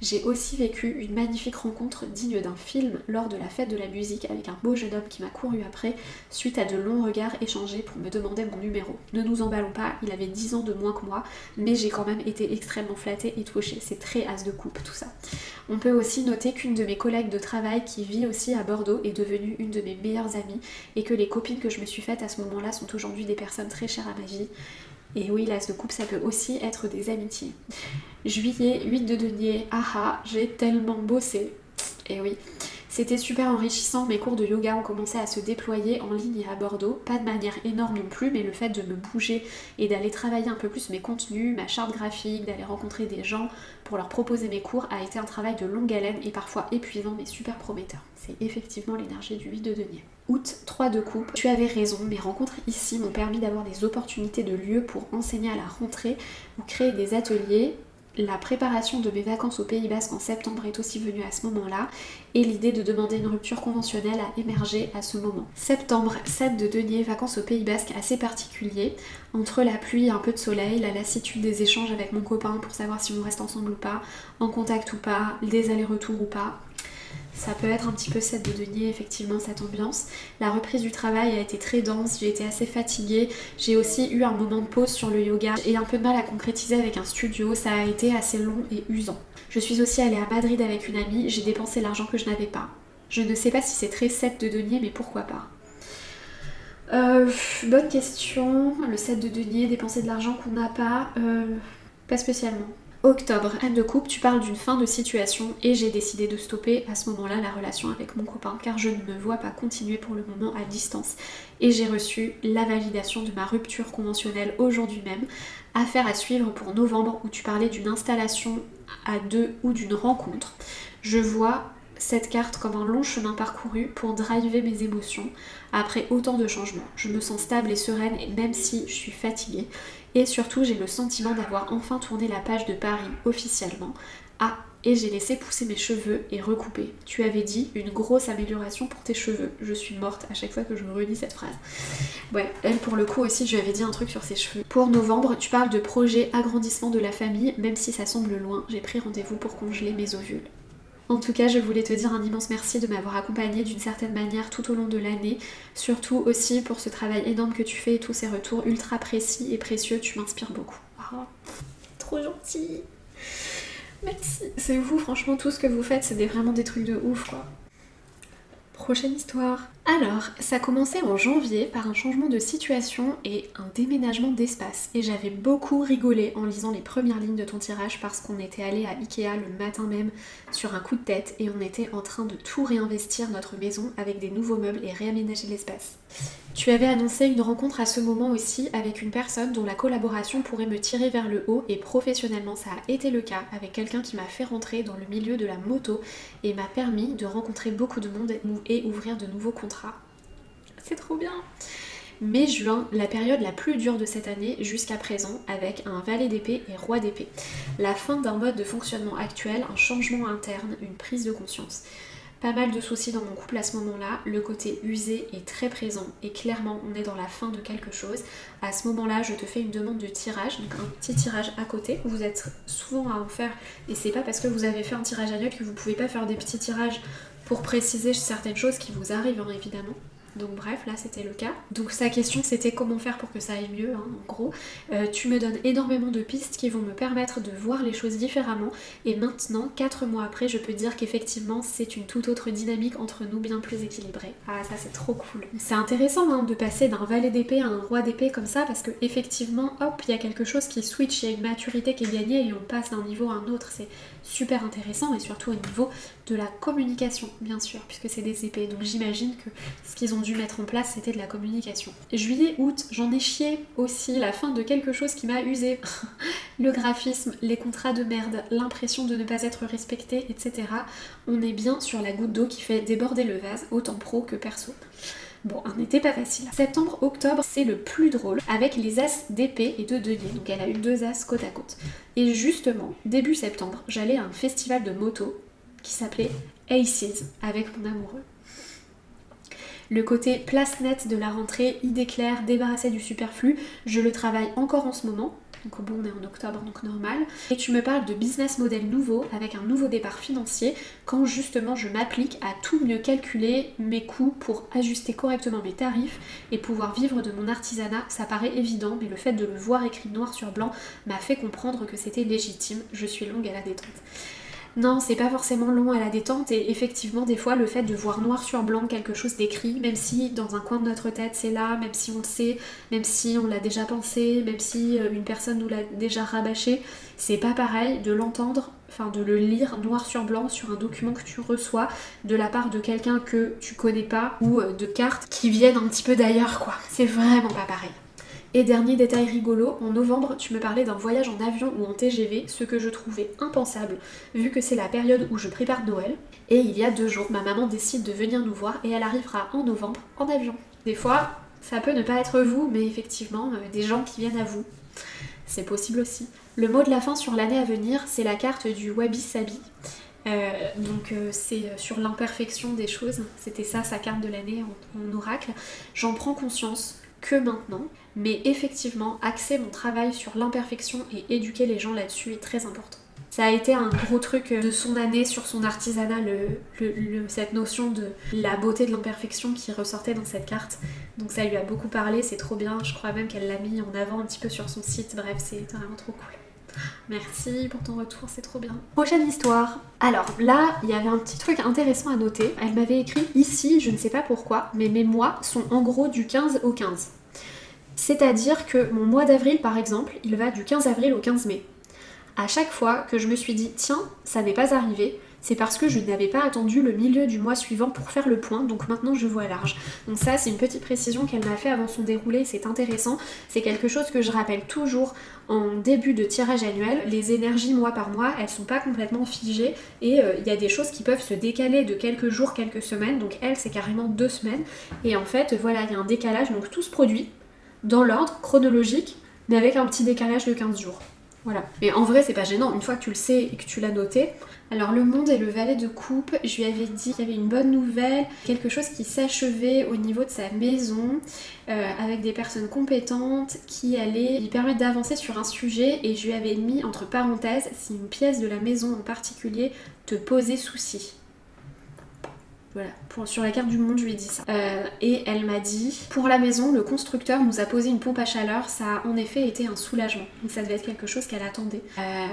S1: J'ai aussi vécu une magnifique rencontre digne d'un film lors de la fête de la musique avec un beau jeune homme qui m'a couru après suite à de longs regards échangés pour me demander mon numéro. Ne nous emballons pas, il avait 10 ans de moins que moi, mais j'ai quand même été extrêmement flattée et touchée. C'est très as de coupe tout ça. On peut aussi noter qu'une de mes collègues de travail qui vit aussi à Bordeaux est devenue une de mes meilleures amies et que les copines que je me suis faites à ce moment-là sont aujourd'hui des personnes très chères à ma vie. Et oui, l'as de coupe, ça peut aussi être des amitiés. Juillet, 8 de denier, j'ai tellement bossé. Et oui, c'était super enrichissant, mes cours de yoga ont commencé à se déployer en ligne et à Bordeaux, pas de manière énorme non plus, mais le fait de me bouger et d'aller travailler un peu plus mes contenus, ma charte graphique, d'aller rencontrer des gens pour leur proposer mes cours a été un travail de longue haleine et parfois épuisant mais super prometteur. C'est effectivement l'énergie du 8 de denier. Août, 3 de coupe. Tu avais raison, mes rencontres ici m'ont permis d'avoir des opportunités de lieu pour enseigner à la rentrée ou créer des ateliers. La préparation de mes vacances au Pays Basque en septembre est aussi venue à ce moment-là et l'idée de demander une rupture conventionnelle a émergé à ce moment. Septembre, 7 de denier, vacances au Pays Basque assez particulier. Entre la pluie et un peu de soleil, la lassitude des échanges avec mon copain pour savoir si on reste ensemble ou pas, en contact ou pas, des allers-retours ou pas. Ça peut être un petit peu 7 de denier, effectivement, cette ambiance. La reprise du travail a été très dense, j'ai été assez fatiguée. J'ai aussi eu un moment de pause sur le yoga et un peu de mal à concrétiser avec un studio. Ça a été assez long et usant. Je suis aussi allée à Madrid avec une amie, j'ai dépensé l'argent que je n'avais pas. Je ne sais pas si c'est très 7 de denier, mais pourquoi pas. Bonne question. Le 7 de denier, dépenser de l'argent qu'on n'a pas, pas spécialement. Octobre, Anne de coupe, tu parles d'une fin de situation et j'ai décidé de stopper à ce moment-là la relation avec mon copain car je ne me vois pas continuer pour le moment à distance et j'ai reçu la validation de ma rupture conventionnelle aujourd'hui même. Affaire à suivre pour novembre où tu parlais d'une installation à deux ou d'une rencontre. Je vois cette carte comme un long chemin parcouru pour driver mes émotions après autant de changements. Je me sens stable et sereine même si je suis fatiguée. Et surtout, j'ai le sentiment d'avoir enfin tourné la page de Paris officiellement. Ah, et j'ai laissé pousser mes cheveux et recouper. Tu avais dit une grosse amélioration pour tes cheveux. Je suis morte à chaque fois que je me relis cette phrase. Ouais, elle pour le coup aussi, je lui avais dit un truc sur ses cheveux. Pour novembre, tu parles de projet agrandissement de la famille, même si ça semble loin, j'ai pris rendez-vous pour congeler mes ovules. En tout cas, je voulais te dire un immense merci de m'avoir accompagnée d'une certaine manière tout au long de l'année, surtout aussi pour ce travail énorme que tu fais et tous ces retours ultra précis et précieux, tu m'inspires beaucoup. Oh, trop gentil. Merci. C'est vous, franchement, tout ce que vous faites, c'est vraiment des trucs de ouf, quoi. Prochaine histoire. Alors, ça commençait en janvier par un changement de situation et un déménagement d'espace. Et j'avais beaucoup rigolé en lisant les premières lignes de ton tirage parce qu'on était allé à Ikea le matin même sur un coup de tête et on était en train de tout réinvestir notre maison avec des nouveaux meubles et réaménager l'espace. Tu avais annoncé une rencontre à ce moment aussi avec une personne dont la collaboration pourrait me tirer vers le haut et professionnellement ça a été le cas avec quelqu'un qui m'a fait rentrer dans le milieu de la moto et m'a permis de rencontrer beaucoup de monde et ouvrir de nouveaux contrats. C'est trop bien! Mai-juin, la période la plus dure de cette année jusqu'à présent avec un valet d'épée et roi d'épée. La fin d'un mode de fonctionnement actuel, un changement interne, une prise de conscience. Pas mal de soucis dans mon couple à ce moment-là, le côté usé est très présent et clairement on est dans la fin de quelque chose. À ce moment-là, je te fais une demande de tirage, donc un petit tirage à côté. Vous êtes souvent à en faire et c'est pas parce que vous avez fait un tirage annuel que vous pouvez pas faire des petits tirages pour préciser certaines choses qui vous arrivent hein, évidemment. Donc bref, là c'était le cas. Donc sa question c'était comment faire pour que ça aille mieux, hein, en gros. Tu me donnes énormément de pistes qui vont me permettre de voir les choses différemment. Et maintenant, 4 mois après, je peux dire qu'effectivement c'est une toute autre dynamique entre nous bien plus équilibrée. Ah ça c'est trop cool. C'est intéressant hein, de passer d'un valet d'épée à un roi d'épée comme ça parce que effectivement, hop, il y a quelque chose qui switch, il y a une maturité qui est gagnée et on passe d'un niveau à un autre. C'est super intéressant et surtout au niveau de la communication, bien sûr, puisque c'est des épées. Donc j'imagine que ce qu'ils ont dû mettre en place, c'était de la communication. Juillet, août, j'en ai chié aussi la fin de quelque chose qui m'a usé. Le graphisme, les contrats de merde, l'impression de ne pas être respecté, etc. On est bien sur la goutte d'eau qui fait déborder le vase, autant pro que perso. Bon, un été pas facile. Septembre, octobre, c'est le plus drôle, avec les as d'épée et de denier. Donc elle a eu 2 as côte à côte. Et justement, début septembre, j'allais à un festival de moto qui s'appelait Aces, avec mon amoureux. Le côté place nette de la rentrée, idée claire, débarrassée du superflu, je le travaille encore en ce moment. Donc bon, on est en octobre, donc normal. Et tu me parles de business model nouveau, avec un nouveau départ financier, quand justement je m'applique à tout mieux calculer mes coûts pour ajuster correctement mes tarifs et pouvoir vivre de mon artisanat. Ça paraît évident, mais le fait de le voir écrit noir sur blanc m'a fait comprendre que c'était légitime. Je suis longue à la détente. Non, c'est pas forcément long à la détente et effectivement des fois le fait de voir noir sur blanc quelque chose d'écrit, même si dans un coin de notre tête c'est là, même si on le sait, même si on l'a déjà pensé, même si une personne nous l'a déjà rabâché, c'est pas pareil de l'entendre, enfin de le lire noir sur blanc sur un document que tu reçois de la part de quelqu'un que tu connais pas ou de cartes qui viennent un petit peu d'ailleurs quoi. C'est vraiment pas pareil. Et dernier détail rigolo, en novembre, tu me parlais d'un voyage en avion ou en TGV, ce que je trouvais impensable, vu que c'est la période où je prépare Noël. Et il y a 2 jours, ma maman décide de venir nous voir et elle arrivera en novembre en avion. Des fois, ça peut ne pas être vous, mais effectivement, des gens qui viennent à vous. C'est possible aussi. Le mot de la fin sur l'année à venir, c'est la carte du Wabi Sabi. C'est sur l'imperfection des choses, c'était ça sa carte de l'année en oracle. J'en prends conscience que maintenant, mais effectivement, axer mon travail sur l'imperfection et éduquer les gens là-dessus est très important. Ça a été un gros truc de son année sur son artisanat, cette notion de la beauté de l'imperfection qui ressortait dans cette carte. Donc ça lui a beaucoup parlé, c'est trop bien, je crois même qu'elle l'a mis en avant un petit peu sur son site, bref, c'est vraiment trop cool. Merci pour ton retour, c'est trop bien. Prochaine histoire. Alors là, il y avait un petit truc intéressant à noter. Elle m'avait écrit ici, je ne sais pas pourquoi, mais mes mois sont en gros du 15 au 15. C'est-à-dire que mon mois d'avril par exemple, il va du 15 avril au 15 mai. À chaque fois que je me suis dit tiens, ça n'est pas arrivé, c'est parce que je n'avais pas attendu le milieu du mois suivant pour faire le point, donc maintenant je vois large. Donc ça c'est une petite précision qu'elle m'a fait avant son déroulé, c'est intéressant, c'est quelque chose que je rappelle toujours en début de tirage annuel. Les énergies mois par mois, elles sont pas complètement figées et il y a des choses qui peuvent se décaler de quelques jours, quelques semaines, donc elle c'est carrément 2 semaines, et en fait voilà, il y a un décalage, donc tout se produit dans l'ordre chronologique, mais avec un petit décalage de 15 jours. Voilà. Mais en vrai, c'est pas gênant, une fois que tu le sais et que tu l'as noté. Alors, le monde et le valet de coupe, je lui avais dit qu'il y avait une bonne nouvelle, quelque chose qui s'achevait au niveau de sa maison, avec des personnes compétentes qui allaient lui permettre d'avancer sur un sujet, et je lui avais mis entre parenthèses si une pièce de la maison en particulier te posait souci. Voilà, sur la carte du monde, je lui ai dit ça. Et elle m'a dit, pour la maison, le constructeur nous a posé une pompe à chaleur, ça a en effet été un soulagement. Donc ça devait être quelque chose qu'elle attendait.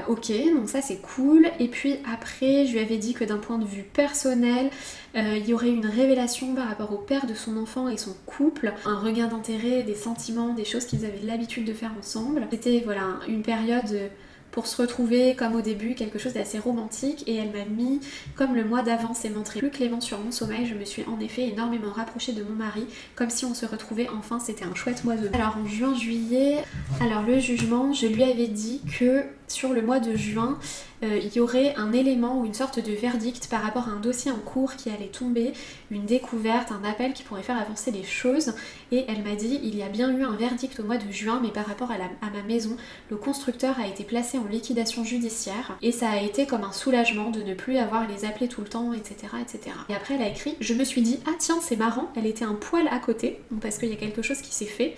S1: Ok, donc ça c'est cool. Et puis après, je lui avais dit que d'un point de vue personnel, il y aurait une révélation par rapport au père de son enfant et son couple, un regain d'intérêt, des sentiments, des choses qu'ils avaient l'habitude de faire ensemble. C'était voilà, une période pour se retrouver comme au début, quelque chose d'assez romantique, et elle m'a mis, comme le mois d'avant s'est montré plus clément sur mon sommeil, je me suis en effet énormément rapprochée de mon mari, comme si on se retrouvait enfin, c'était un chouette mois de mai. Alors en juin-juillet, alors le jugement, je lui avais dit que sur le mois de juin, il y aurait un élément ou une sorte de verdict par rapport à un dossier en cours qui allait tomber, une découverte, un appel qui pourrait faire avancer les choses, et elle m'a dit il y a bien eu un verdict au mois de juin, mais par rapport à ma maison, le constructeur a été placé en liquidation judiciaire, et ça a été comme un soulagement de ne plus avoir à les appeler tout le temps, etc. etc. Et après elle a écrit, je me suis dit ah tiens c'est marrant, elle était un poil à côté, parce qu'il y a quelque chose qui s'est fait.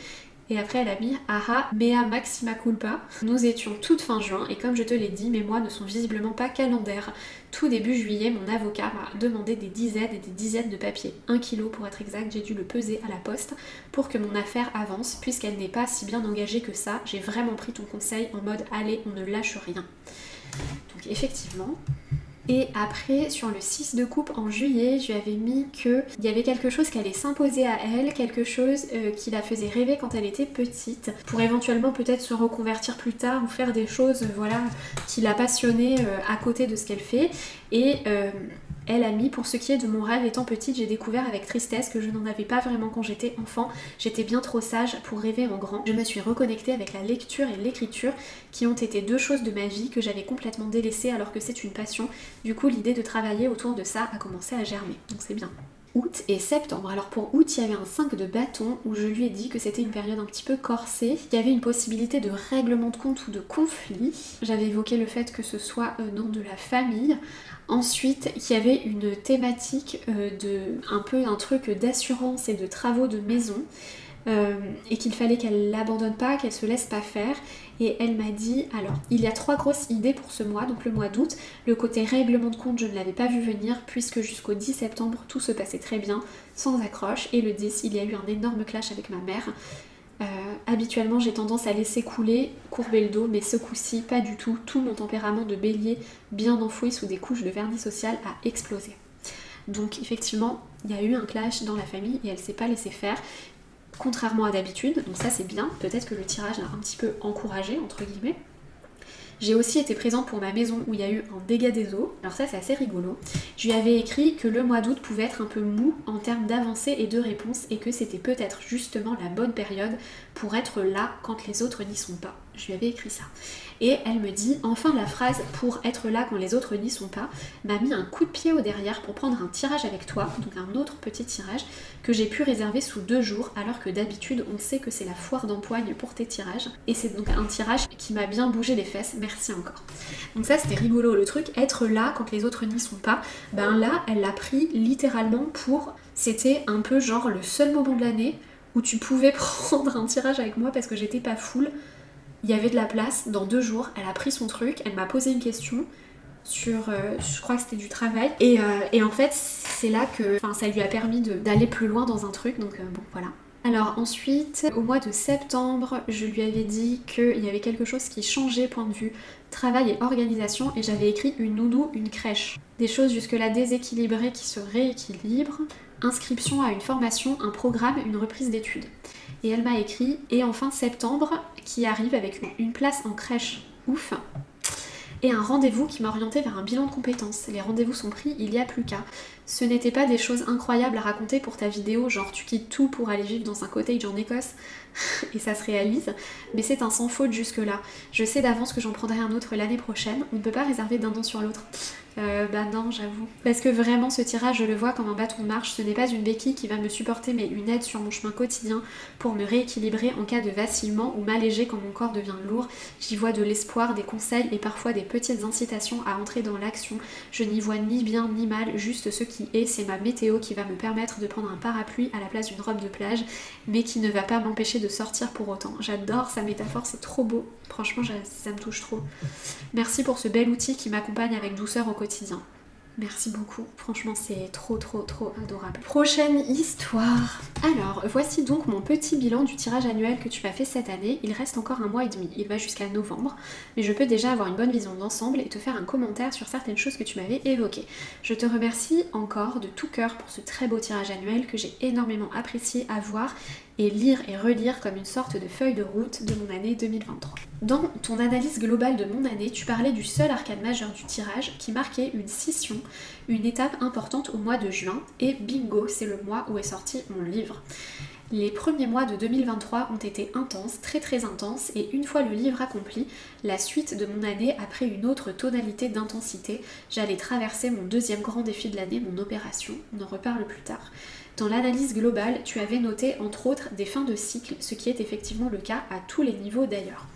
S1: Et après elle a mis aha mea maxima culpa. Nous étions toute fin juin et comme je te l'ai dit, mes mois ne sont visiblement pas calendaires. Tout début juillet, mon avocat m'a demandé des dizaines et des dizaines de papiers. 1 kilo pour être exact, j'ai dû le peser à la poste pour que mon affaire avance, puisqu'elle n'est pas si bien engagée que ça. J'ai vraiment pris ton conseil en mode allez, on ne lâche rien. Donc effectivement. Et après, sur le 6 de coupe en juillet, je lui avais mis qu'il y avait quelque chose qui allait s'imposer à elle, quelque chose qui la faisait rêver quand elle était petite, pour éventuellement peut-être se reconvertir plus tard ou faire des choses voilà, qui la passionnaient à côté de ce qu'elle fait. Et elle a mis, pour ce qui est de mon rêve étant petite, j'ai découvert avec tristesse que je n'en avais pas vraiment quand j'étais enfant. J'étais bien trop sage pour rêver en grand. Je me suis reconnectée avec la lecture et l'écriture qui ont été 2 choses de ma vie que j'avais complètement délaissées alors que c'est une passion. Du coup, l'idée de travailler autour de ça a commencé à germer. Donc c'est bien. Août et septembre. Alors pour août, il y avait un 5 de bâton où je lui ai dit que c'était une période un petit peu corsée, qu'il y avait une possibilité de règlement de compte ou de conflit. J'avais évoqué le fait que ce soit dans de la famille. Ensuite, il y avait une thématique un peu un truc d'assurance et de travaux de maison. et qu'il fallait qu'elle l'abandonne pas, qu'elle se laisse pas faire. Et elle m'a dit, alors il y a 3 grosses idées pour ce mois, donc le mois d'août. Le côté règlement de compte, je ne l'avais pas vu venir puisque jusqu'au 10 septembre tout se passait très bien, sans accroche, et le 10 il y a eu un énorme clash avec ma mère. Habituellement j'ai tendance à laisser couler, courber le dos, mais ce coup-ci pas du tout. Tout mon tempérament de bélier bien enfoui sous des couches de vernis social a explosé. Donc effectivement il y a eu un clash dans la famille et elle s'est pas laissée faire, contrairement à d'habitude, donc ça c'est bien. Peut-être que le tirage l'a un petit peu encouragée entre guillemets. J'ai aussi été présente pour ma maison où il y a eu un dégât des eaux. Alors ça c'est assez rigolo. Je lui avais écrit que le mois d'août pouvait être un peu mou en termes d'avancée et de réponse et que c'était peut-être justement la bonne période pour être là quand les autres n'y sont pas. Je lui avais écrit ça. Et elle me dit, enfin la phrase pour être là quand les autres n'y sont pas m'a mis un coup de pied au derrière pour prendre un tirage avec toi, donc un autre petit tirage que j'ai pu réserver sous 2 jours alors que d'habitude on sait que c'est la foire d'empoigne pour tes tirages. Et c'est donc un tirage qui m'a bien bougé les fesses, merci encore. Donc ça c'était rigolo le truc, être là quand les autres n'y sont pas, ben là elle l'a pris littéralement pour, c'était un peu genre le seul moment de l'année où tu pouvais prendre un tirage avec moi parce que j'étais pas full. Il y avait de la place, dans 2 jours, elle a pris son truc, elle m'a posé une question sur, je crois que c'était du travail, et en fait c'est là que ça lui a permis d'aller plus loin dans un truc, donc bon voilà. Alors ensuite, au mois de septembre, je lui avais dit qu'il y avait quelque chose qui changeait point de vue travail et organisation, et j'avais écrit une nounou, une crèche. Des choses jusque-là déséquilibrées qui se rééquilibrent, inscription à une formation, un programme, une reprise d'études. Et elle m'a écrit, et enfin septembre qui arrive avec une place en crèche, ouf, et un rendez-vous qui m'a orienté vers un bilan de compétences. Les rendez-vous sont pris, il n'y a plus qu'à. Ce n'était pas des choses incroyables à raconter pour ta vidéo, genre tu quittes tout pour aller vivre dans un cottage en Écosse et ça se réalise, mais c'est un sans faute jusque là. Je sais d'avance que j'en prendrai un autre l'année prochaine, on ne peut pas réserver d'un an sur l'autre. Bah non, j'avoue. Parce que vraiment ce tirage, je le vois comme un bâton de marche, ce n'est pas une béquille qui va me supporter mais une aide sur mon chemin quotidien pour me rééquilibrer en cas de vacillement ou m'alléger quand mon corps devient lourd. J'y vois de l'espoir, des conseils et parfois des petites incitations à entrer dans l'action. Je n'y vois ni bien ni mal, juste ce qui est, c'est ma météo qui va me permettre de prendre un parapluie à la place d'une robe de plage, mais qui ne va pas m'empêcher de sortir pour autant. J'adore sa métaphore, c'est trop beau. Franchement, ça me touche trop. Merci pour ce bel outil qui m'accompagne avec douceur au quotidien. Merci beaucoup, franchement c'est trop adorable. Prochaine histoire. Alors, voici donc mon petit bilan du tirage annuel que tu m'as fait cette année. Il reste encore 1 mois et demi, il va jusqu'à novembre, mais je peux déjà avoir une bonne vision d'ensemble et te faire un commentaire sur certaines choses que tu m'avais évoquées. Je te remercie encore de tout cœur pour ce très beau tirage annuel que j'ai énormément apprécié à voir et lire et relire comme une sorte de feuille de route de mon année 2023. Dans ton analyse globale de mon année, tu parlais du seul arcane majeur du tirage qui marquait une scission, une étape importante au mois de juin, et bingo, c'est le mois où est sorti mon livre. Les premiers mois de 2023 ont été intenses, très intenses, et une fois le livre accompli, la suite de mon année a pris une autre tonalité d'intensité. J'allais traverser mon deuxième grand défi de l'année, mon opération, on en reparle plus tard. Dans l'analyse globale, tu avais noté entre autres des fins de cycle, ce qui est effectivement le cas à tous les niveaux d'ailleurs.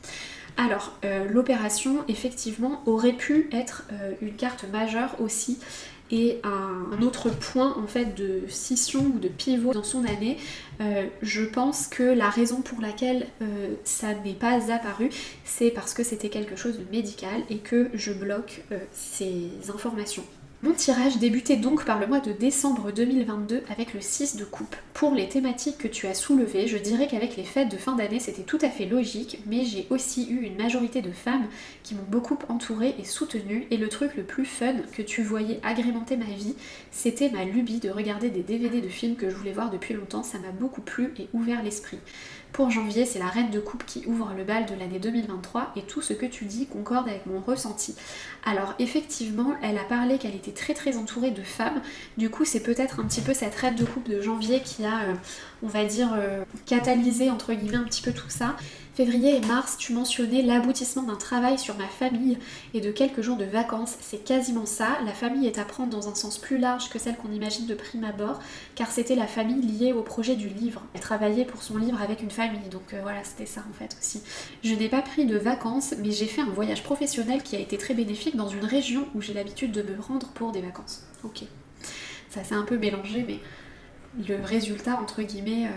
S1: Alors, l'opération effectivement aurait pu être une carte majeure aussi, et un autre point en fait de scission ou de pivot dans son année. Je pense que la raison pour laquelle ça n'est pas apparu, c'est parce que c'était quelque chose de médical et que je bloque ces informations. Mon tirage débutait donc par le mois de décembre 2022 avec le 6 de coupe. Pour les thématiques que tu as soulevées, je dirais qu'avec les fêtes de fin d'année c'était tout à fait logique, mais j'ai aussi eu une majorité de femmes qui m'ont beaucoup entourée et soutenue, et le truc le plus fun que tu voyais agrémenter ma vie, c'était ma lubie de regarder des DVD de films que je voulais voir depuis longtemps. Ça m'a beaucoup plu et ouvert l'esprit. Pour janvier, c'est la reine de coupe qui ouvre le bal de l'année 2023 et tout ce que tu dis concorde avec mon ressenti. Alors effectivement, elle a parlé qu'elle était très entourée de femmes, du coup c'est peut-être un petit peu cette reine de coupe de janvier qui a, on va dire, catalysé entre guillemets un petit peu tout ça. Février et mars, tu mentionnais l'aboutissement d'un travail sur ma famille et de quelques jours de vacances. C'est quasiment ça. La famille est à prendre dans un sens plus large que celle qu'on imagine de prime abord, car c'était la famille liée au projet du livre. Elle travaillait pour son livre avec une famille, donc voilà, c'était ça en fait aussi. Je n'ai pas pris de vacances, mais j'ai fait un voyage professionnel qui a été très bénéfique dans une région où j'ai l'habitude de me rendre pour des vacances. Ok, ça s'est un peu mélangé, mais le résultat, entre guillemets,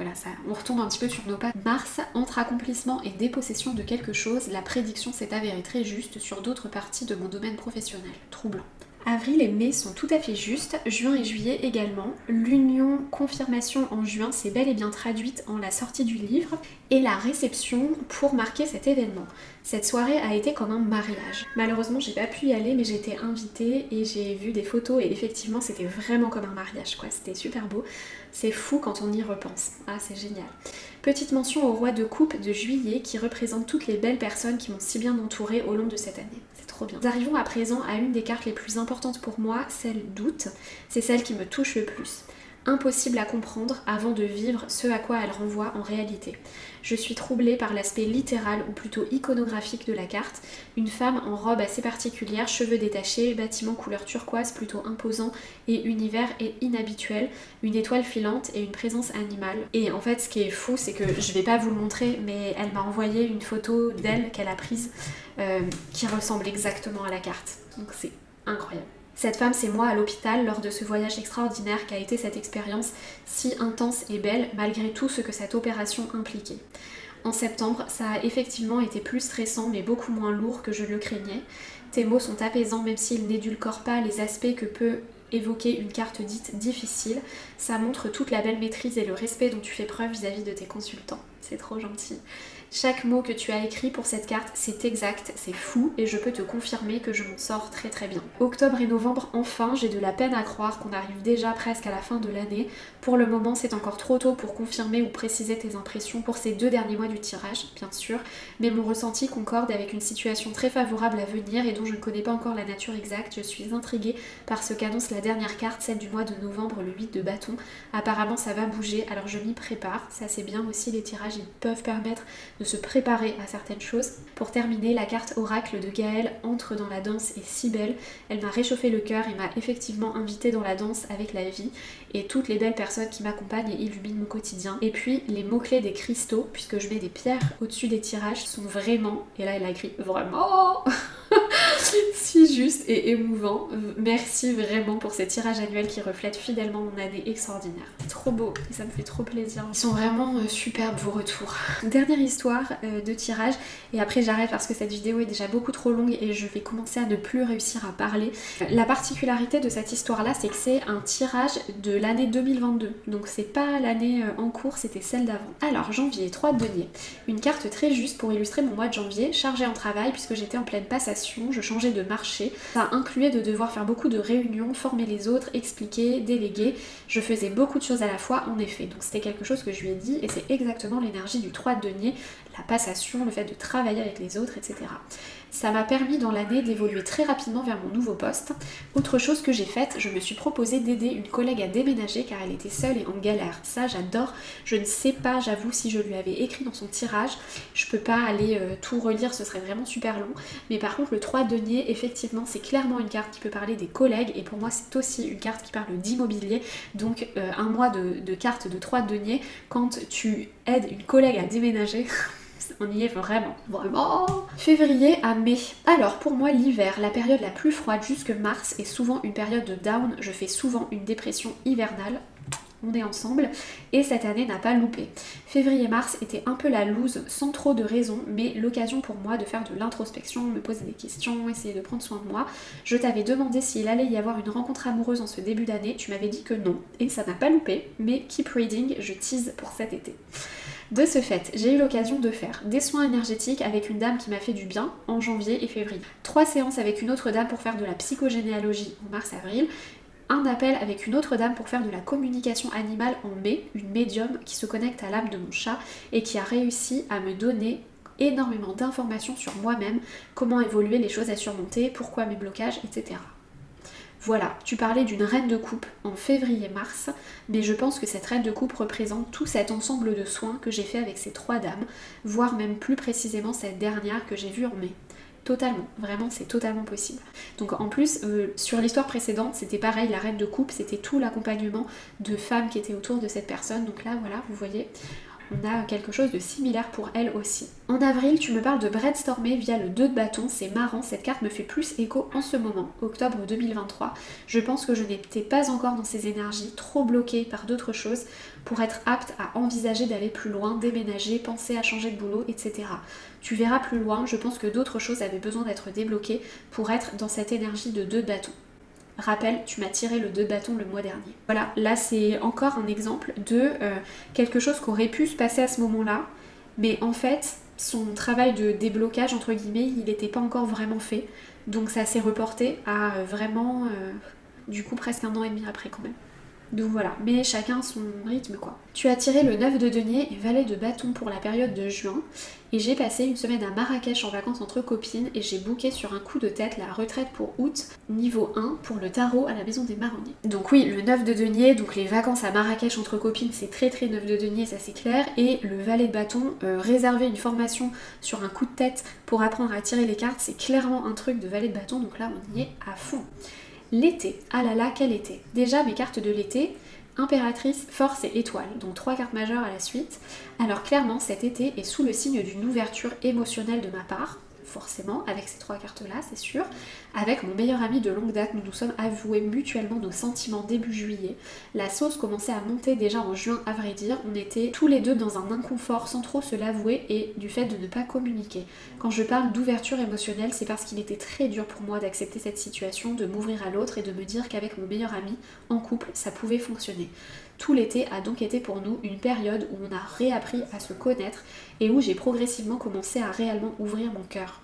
S1: voilà, ça, on retombe un petit peu sur nos pattes. Mars, entre accomplissement et dépossession de quelque chose, la prédiction s'est avérée très juste sur d'autres parties de mon domaine professionnel. Troublant. Avril et mai sont tout à fait justes, juin et juillet également. L'union confirmation en juin s'est bel et bien traduite en la sortie du livre et la réception pour marquer cet événement. Cette soirée a été comme un mariage. Malheureusement j'ai pas pu y aller mais j'ai été invitée et j'ai vu des photos et effectivement c'était vraiment comme un mariage quoi, c'était super beau. C'est fou quand on y repense. Ah c'est génial. Petite mention au roi de coupe de juillet qui représente toutes les belles personnes qui m'ont si bien entourée au long de cette année. Trop bien. Nous arrivons à présent à une des cartes les plus importantes pour moi, celle d'août. C'est celle qui me touche le plus. Impossible à comprendre avant de vivre ce à quoi elle renvoie en réalité. Je suis troublée par l'aspect littéral ou plutôt iconographique de la carte. Une femme en robe assez particulière, cheveux détachés, bâtiment couleur turquoise plutôt imposant et univers est inhabituel, une étoile filante et une présence animale. Et en fait ce qui est fou c'est que je vais pas vous le montrer mais elle m'a envoyé une photo d'elle qu'elle a prise qui ressemble exactement à la carte. Donc c'est incroyable. Cette femme, c'est moi à l'hôpital lors de ce voyage extraordinaire qu'a été cette expérience si intense et belle malgré tout ce que cette opération impliquait. En septembre, ça a effectivement été plus stressant mais beaucoup moins lourd que je le craignais. Tes mots sont apaisants même s'ils n'édulcorent pas les aspects que peut évoquer une carte dite difficile. Ça montre toute la belle maîtrise et le respect dont tu fais preuve vis-à-vis de tes consultants. C'est trop gentil. Chaque mot que tu as écrit pour cette carte, c'est exact, c'est fou et je peux te confirmer que je m'en sors très très bien. Octobre et novembre, enfin, j'ai de la peine à croire qu'on arrive déjà presque à la fin de l'année. Pour le moment, c'est encore trop tôt pour confirmer ou préciser tes impressions pour ces 2 derniers mois du tirage, bien sûr, mais mon ressenti concorde avec une situation très favorable à venir et dont je ne connais pas encore la nature exacte. Je suis intriguée par ce qu'annonce la dernière carte, celle du mois de novembre, le 8 de bâton. Apparemment, ça va bouger, alors je m'y prépare. Ça c'est bien aussi, les tirages, ils peuvent permettre de se préparer à certaines choses. Pour terminer, la carte oracle de Gaëlle entre dans la danse est si belle. Elle m'a réchauffé le cœur et m'a effectivement invitée dans la danse avec la vie et toutes les belles personnes qui m'accompagnent et illuminent mon quotidien. Et puis les mots-clés des cristaux, puisque je mets des pierres au-dessus des tirages, sont vraiment, et là elle a écrit vraiment si juste et émouvant. Merci vraiment pour ces tirages annuels qui reflètent fidèlement mon année extraordinaire. C'est trop beau et ça me fait trop plaisir. Ils sont vraiment superbes vos retours. Dernière histoire de tirage et après j'arrête parce que cette vidéo est déjà beaucoup trop longue et je vais commencer à ne plus réussir à parler. La particularité de cette histoire là c'est que c'est un tirage de l'année 2022 donc c'est pas l'année en cours, c'était celle d'avant. Alors janvier, 3 de denier, une carte très juste pour illustrer mon mois de janvier, chargée en travail puisque j'étais en pleine passation, je changeais de marché, ça incluait de devoir faire beaucoup de réunions, former les autres, expliquer, déléguer, je faisais beaucoup de choses à la fois en effet, donc c'était quelque chose que je lui ai dit et c'est exactement l'énergie du 3 de denier, la passation, le fait de travailler avec les autres, etc. Ça m'a permis dans l'année d'évoluer très rapidement vers mon nouveau poste. Autre chose que j'ai faite, je me suis proposé d'aider une collègue à déménager car elle était seule et en galère. Ça j'adore, je ne sais pas, j'avoue, si je lui avais écrit dans son tirage, je peux pas aller tout relire, ce serait vraiment super long. Mais par contre le 3 de denier, effectivement c'est clairement une carte qui peut parler des collègues et pour moi c'est aussi une carte qui parle d'immobilier. Donc un mois de carte de 3 de denier, quand tu aides une collègue à déménager... On y est vraiment, vraiment. Février à mai. Alors pour moi l'hiver, la période la plus froide jusque mars est souvent une période de down. Je fais souvent une dépression hivernale. On est ensemble et cette année n'a pas loupé. Février-mars était un peu la loose sans trop de raison mais l'occasion pour moi de faire de l'introspection, me poser des questions, essayer de prendre soin de moi. Je t'avais demandé s'il allait y avoir une rencontre amoureuse en ce début d'année, tu m'avais dit que non et ça n'a pas loupé mais keep reading, je tease pour cet été. De ce fait, j'ai eu l'occasion de faire des soins énergétiques avec une dame qui m'a fait du bien en janvier et février. 3 séances avec une autre dame pour faire de la psychogénéalogie en mars-avril. Un appel avec une autre dame pour faire de la communication animale en mai, une médium qui se connecte à l'âme de mon chat et qui a réussi à me donner énormément d'informations sur moi-même, comment évoluer les choses à surmonter, pourquoi mes blocages, etc. Voilà, tu parlais d'une reine de coupe en février-mars, mais je pense que cette reine de coupe représente tout cet ensemble de soins que j'ai fait avec ces 3 dames, voire même plus précisément cette dernière que j'ai vue en mai. Totalement, vraiment c'est totalement possible. Donc en plus, sur l'histoire précédente, c'était pareil, la reine de coupe, c'était tout l'accompagnement de femmes qui étaient autour de cette personne, donc là voilà, vous voyez... on a quelque chose de similaire pour elle aussi. En avril, tu me parles de brainstormer via le 2 de bâton, c'est marrant, cette carte me fait plus écho en ce moment, octobre 2023. Je pense que je n'étais pas encore dans ces énergies, trop bloquée par d'autres choses pour être apte à envisager d'aller plus loin, déménager, penser à changer de boulot, etc. Tu verras plus loin, je pense que d'autres choses avaient besoin d'être débloquées pour être dans cette énergie de 2 de bâton. Rappel, tu m'as tiré le 2 de bâton le mois dernier. Voilà, là c'est encore un exemple de quelque chose qui aurait pu se passer à ce moment-là, mais en fait, son travail de déblocage, entre guillemets, il n'était pas encore vraiment fait. Donc ça s'est reporté à vraiment, du coup, presque 1 an et demi après quand même. Donc voilà, mais chacun son rythme quoi. Tu as tiré le 9 de denier et valet de bâton pour la période de juin. Et j'ai passé une semaine à Marrakech en vacances entre copines et j'ai booké sur un coup de tête la retraite pour août, niveau 1, pour le tarot à la maison des marronniers. Donc oui, le 9 de denier, donc les vacances à Marrakech entre copines, c'est très 9 de denier, ça c'est clair. Et le valet de bâton, réserver une formation sur un coup de tête pour apprendre à tirer les cartes, c'est clairement un truc de valet de bâton, donc là on y est à fond. L'été, ah là là, quel été! Déjà mes cartes de l'été, Impératrice, Force et Étoile, donc 3 cartes majeures à la suite. Alors clairement cet été est sous le signe d'une ouverture émotionnelle de ma part, forcément, avec ces 3 cartes-là, c'est sûr. Avec mon meilleur ami de longue date, nous nous sommes avoués mutuellement nos sentiments début juillet. La sauce commençait à monter déjà en juin, à vrai dire. On était tous les deux dans un inconfort sans trop se l'avouer et du fait de ne pas communiquer. Quand je parle d'ouverture émotionnelle, c'est parce qu'il était très dur pour moi d'accepter cette situation, de m'ouvrir à l'autre et de me dire qu'avec mon meilleur ami, en couple, ça pouvait fonctionner. Tout l'été a donc été pour nous une période où on a réappris à se connaître et où j'ai progressivement commencé à réellement ouvrir mon cœur.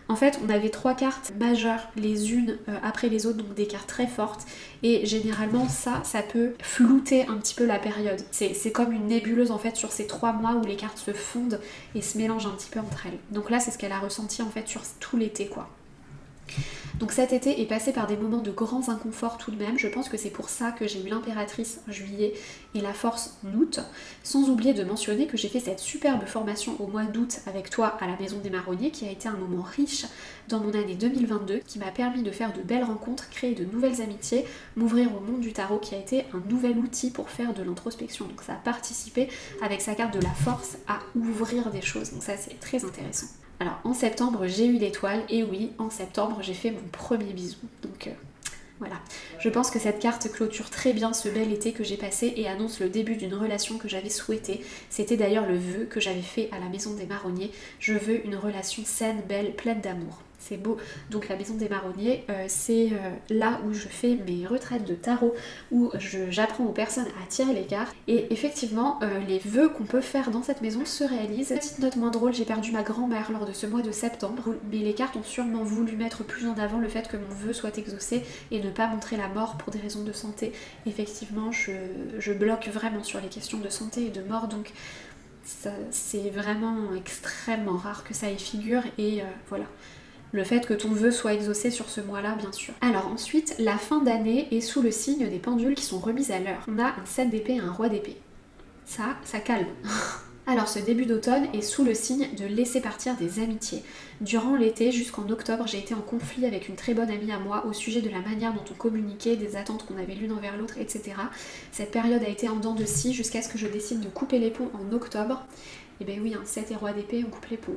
S1: En fait, on avait 3 cartes majeures les unes après les autres, donc des cartes très fortes. Et généralement, ça peut flouter un petit peu la période. C'est comme une nébuleuse en fait sur ces 3 mois où les cartes se fondent et se mélangent un petit peu entre elles. Donc là, c'est ce qu'elle a ressenti en fait sur tout l'été quoi. Donc cet été est passé par des moments de grands inconforts tout de même, je pense que c'est pour ça que j'ai eu l'impératrice en juillet et la force en août, sans oublier de mentionner que j'ai fait cette superbe formation au mois d'août avec toi à la maison des marronniers qui a été un moment riche dans mon année 2022, qui m'a permis de faire de belles rencontres, créer de nouvelles amitiés, m'ouvrir au monde du tarot qui a été un nouvel outil pour faire de l'introspection. Donc ça a participé avec sa carte de la force à ouvrir des choses, donc ça c'est très intéressant. Alors en septembre j'ai eu l'étoile et oui en septembre j'ai fait mon premier bisou donc voilà. Je pense que cette carte clôture très bien ce bel été que j'ai passé et annonce le début d'une relation que j'avais souhaitée. C'était d'ailleurs le vœu que j'avais fait à la maison des marronniers. Je veux une relation saine, belle, pleine d'amour. C'est beau. Donc la maison des marronniers, c'est là où je fais mes retraites de tarot, où j'apprends aux personnes à tirer les cartes. Et effectivement, les vœux qu'on peut faire dans cette maison se réalisent. Petite note moins drôle, j'ai perdu ma grand-mère lors de ce mois de septembre, mais les cartes ont sûrement voulu mettre plus en avant le fait que mon vœu soit exaucé et ne pas montrer la mort pour des raisons de santé. Effectivement, je bloque vraiment sur les questions de santé et de mort, donc c'est vraiment extrêmement rare que ça y figure et voilà. Le fait que ton vœu soit exaucé sur ce mois-là, bien sûr. Alors ensuite, la fin d'année est sous le signe des pendules qui sont remises à l'heure. On a un 7 d'épée et un roi d'épée. Ça calme. Alors ce début d'automne est sous le signe de laisser partir des amitiés. Durant l'été jusqu'en octobre, j'ai été en conflit avec une très bonne amie à moi au sujet de la manière dont on communiquait, des attentes qu'on avait l'une envers l'autre, etc. Cette période a été en dents de scie jusqu'à ce que je décide de couper les ponts en octobre. Et ben oui, 7 et roi d'épée, on coupe les ponts.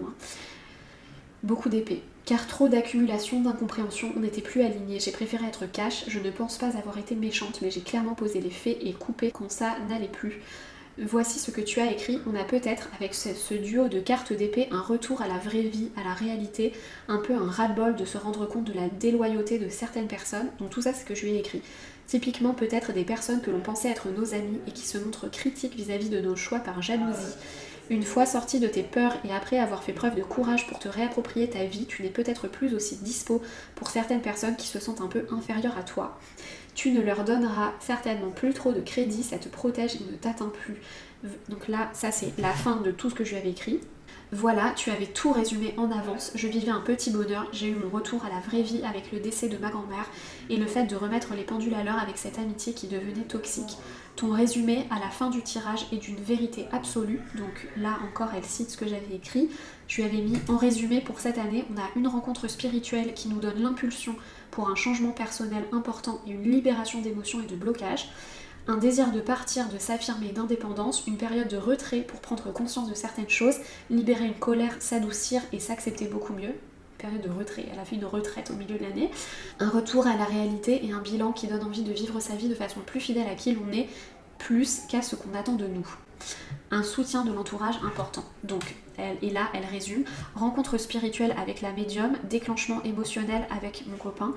S1: Beaucoup d'épées. Car trop d'accumulation, d'incompréhension, on n'était plus alignés. J'ai préféré être cash, je ne pense pas avoir été méchante, mais j'ai clairement posé les faits et coupé quand ça n'allait plus. Voici ce que tu as écrit. On a peut-être, avec ce duo de cartes d'épée, un retour à la vraie vie, à la réalité, un peu un ras-le-bol de se rendre compte de la déloyauté de certaines personnes. Donc tout ça, c'est ce que je lui ai écrit. Typiquement peut-être des personnes que l'on pensait être nos amis et qui se montrent critiques vis-à-vis de nos choix par jalousie. Une fois sorti de tes peurs et après avoir fait preuve de courage pour te réapproprier ta vie, tu n'es peut-être plus aussi dispo pour certaines personnes qui se sentent un peu inférieures à toi. Tu ne leur donneras certainement plus trop de crédit, ça te protège et ne t'atteint plus. Donc là, ça c'est la fin de tout ce que je lui avais écrit. Voilà, tu avais tout résumé en avance, je vivais un petit bonheur, j'ai eu mon retour à la vraie vie avec le décès de ma grand-mère et le fait de remettre les pendules à l'heure avec cette amitié qui devenait toxique. Ton résumé à la fin du tirage est d'une vérité absolue, donc là encore elle cite ce que j'avais écrit. Je lui avais mis en résumé pour cette année, on a une rencontre spirituelle qui nous donne l'impulsion pour un changement personnel important et une libération d'émotions et de blocages. un désir de partir, de s'affirmer, d'indépendance, une période de retrait pour prendre conscience de certaines choses, libérer une colère, s'adoucir et s'accepter beaucoup mieux. Période de retrait, elle a fait une retraite au milieu de l'année. Un retour à la réalité et un bilan qui donne envie de vivre sa vie de façon plus fidèle à qui l'on est, plus qu'à ce qu'on attend de nous. Un soutien de l'entourage important. Donc, elle résume. Rencontre spirituelle avec la médium, déclenchement émotionnel avec mon copain,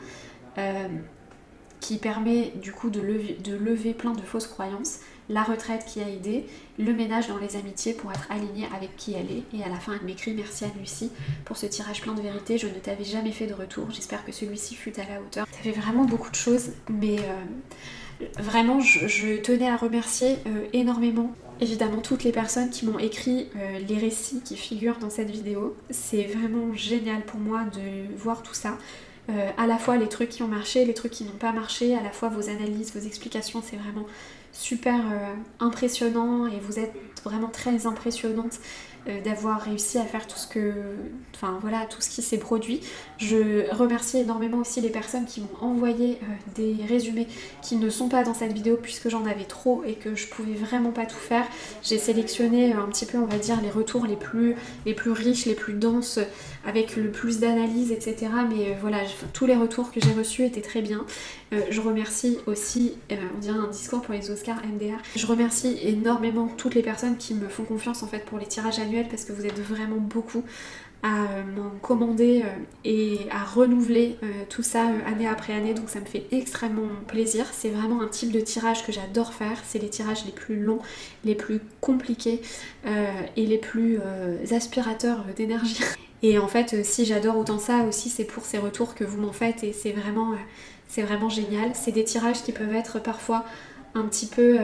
S1: qui permet du coup de lever plein de fausses croyances, la retraite qui a aidé, le ménage dans les amitiés pour être alignée avec qui elle est, et à la fin elle m'écrit: merci à Lucie pour ce tirage plein de vérité, je ne t'avais jamais fait de retour, j'espère que celui-ci fut à la hauteur. Ça fait vraiment beaucoup de choses, mais vraiment je tenais à remercier énormément évidemment toutes les personnes qui m'ont écrit les récits qui figurent dans cette vidéo. C'est vraiment génial pour moi de voir tout ça. À la fois les trucs qui ont marché, les trucs qui n'ont pas marché, à la fois vos analyses, vos explications, c'est vraiment super impressionnant et vous êtes vraiment très impressionnante d'avoir réussi à faire tout ce que... Enfin voilà, tout ce qui s'est produit. Je remercie énormément aussi les personnes qui m'ont envoyé des résumés qui ne sont pas dans cette vidéo puisque j'en avais trop et que je pouvais vraiment pas tout faire. J'ai sélectionné un petit peu, on va dire, les retours les plus riches, les plus denses, avec le plus d'analyse, etc. Mais voilà, tous les retours que j'ai reçus étaient très bien. Je remercie aussi, on dirait un discours pour les Oscars MDR, je remercie énormément toutes les personnes qui me font confiance en fait pour les tirages annuels parce que vous êtes vraiment beaucoup à m'en commander et à renouveler tout ça année après année, donc ça me fait extrêmement plaisir. C'est vraiment un type de tirage que j'adore faire, c'est les tirages les plus longs, les plus compliqués et les plus aspirateurs d'énergie. Et en fait, si j'adore autant ça aussi, c'est pour ces retours que vous m'en faites et c'est vraiment génial. C'est des tirages qui peuvent être parfois un petit peu...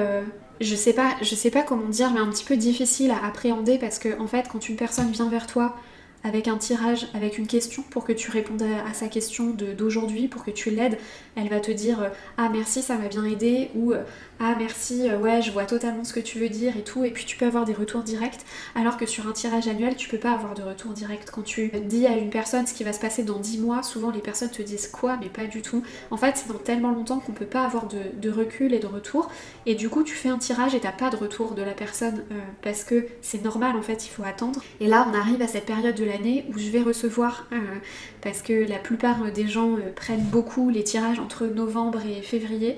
S1: je sais pas comment dire, mais un petit peu difficile à appréhender parce que en fait, quand une personne vient vers toi avec un tirage, avec une question pour que tu répondes à sa question d'aujourd'hui, pour que tu l'aides, elle va te dire ah merci, ça m'a bien aidé, ou ah merci, ouais je vois totalement ce que tu veux dire et tout, et puis tu peux avoir des retours directs, alors que sur un tirage annuel tu peux pas avoir de retour direct. Quand tu dis à une personne ce qui va se passer dans 10 mois, souvent les personnes te disent quoi, mais pas du tout. En fait c'est dans tellement longtemps qu'on peut pas avoir de recul et de retour, et du coup tu fais un tirage et t'as pas de retour de la personne parce que c'est normal en fait, il faut attendre. Et là on arrive à cette période de l'année où je vais recevoir, parce que la plupart des gens prennent beaucoup les tirages entre novembre et février,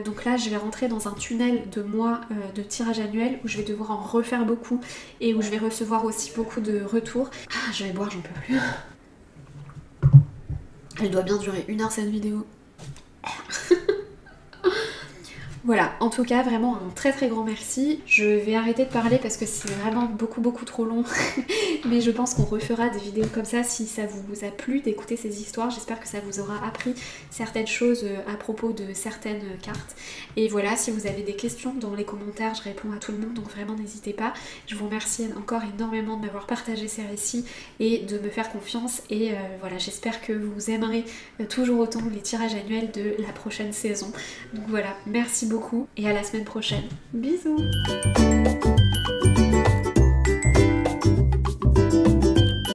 S1: donc là je vais rentrer dans un tunnel de mois de tirage annuel où je vais devoir en refaire beaucoup et où je vais recevoir aussi beaucoup de retours. Ah, je vais boire, j'en peux plus. Elle doit bien durer 1 heure cette vidéo. Voilà, en tout cas vraiment un très très grand merci. Je vais arrêter de parler parce que c'est vraiment beaucoup trop long. Mais je pense qu'on refera des vidéos comme ça si ça vous a plu d'écouter ces histoires. J'espère que ça vous aura appris certaines choses à propos de certaines cartes. Et voilà, si vous avez des questions dans les commentaires, je réponds à tout le monde, donc vraiment n'hésitez pas. Je vous remercie encore énormément de m'avoir partagé ces récits et de me faire confiance. Et voilà, j'espère que vous aimerez toujours autant les tirages annuels de la prochaine saison. Donc voilà, merci beaucoup et à la semaine prochaine. Bisous.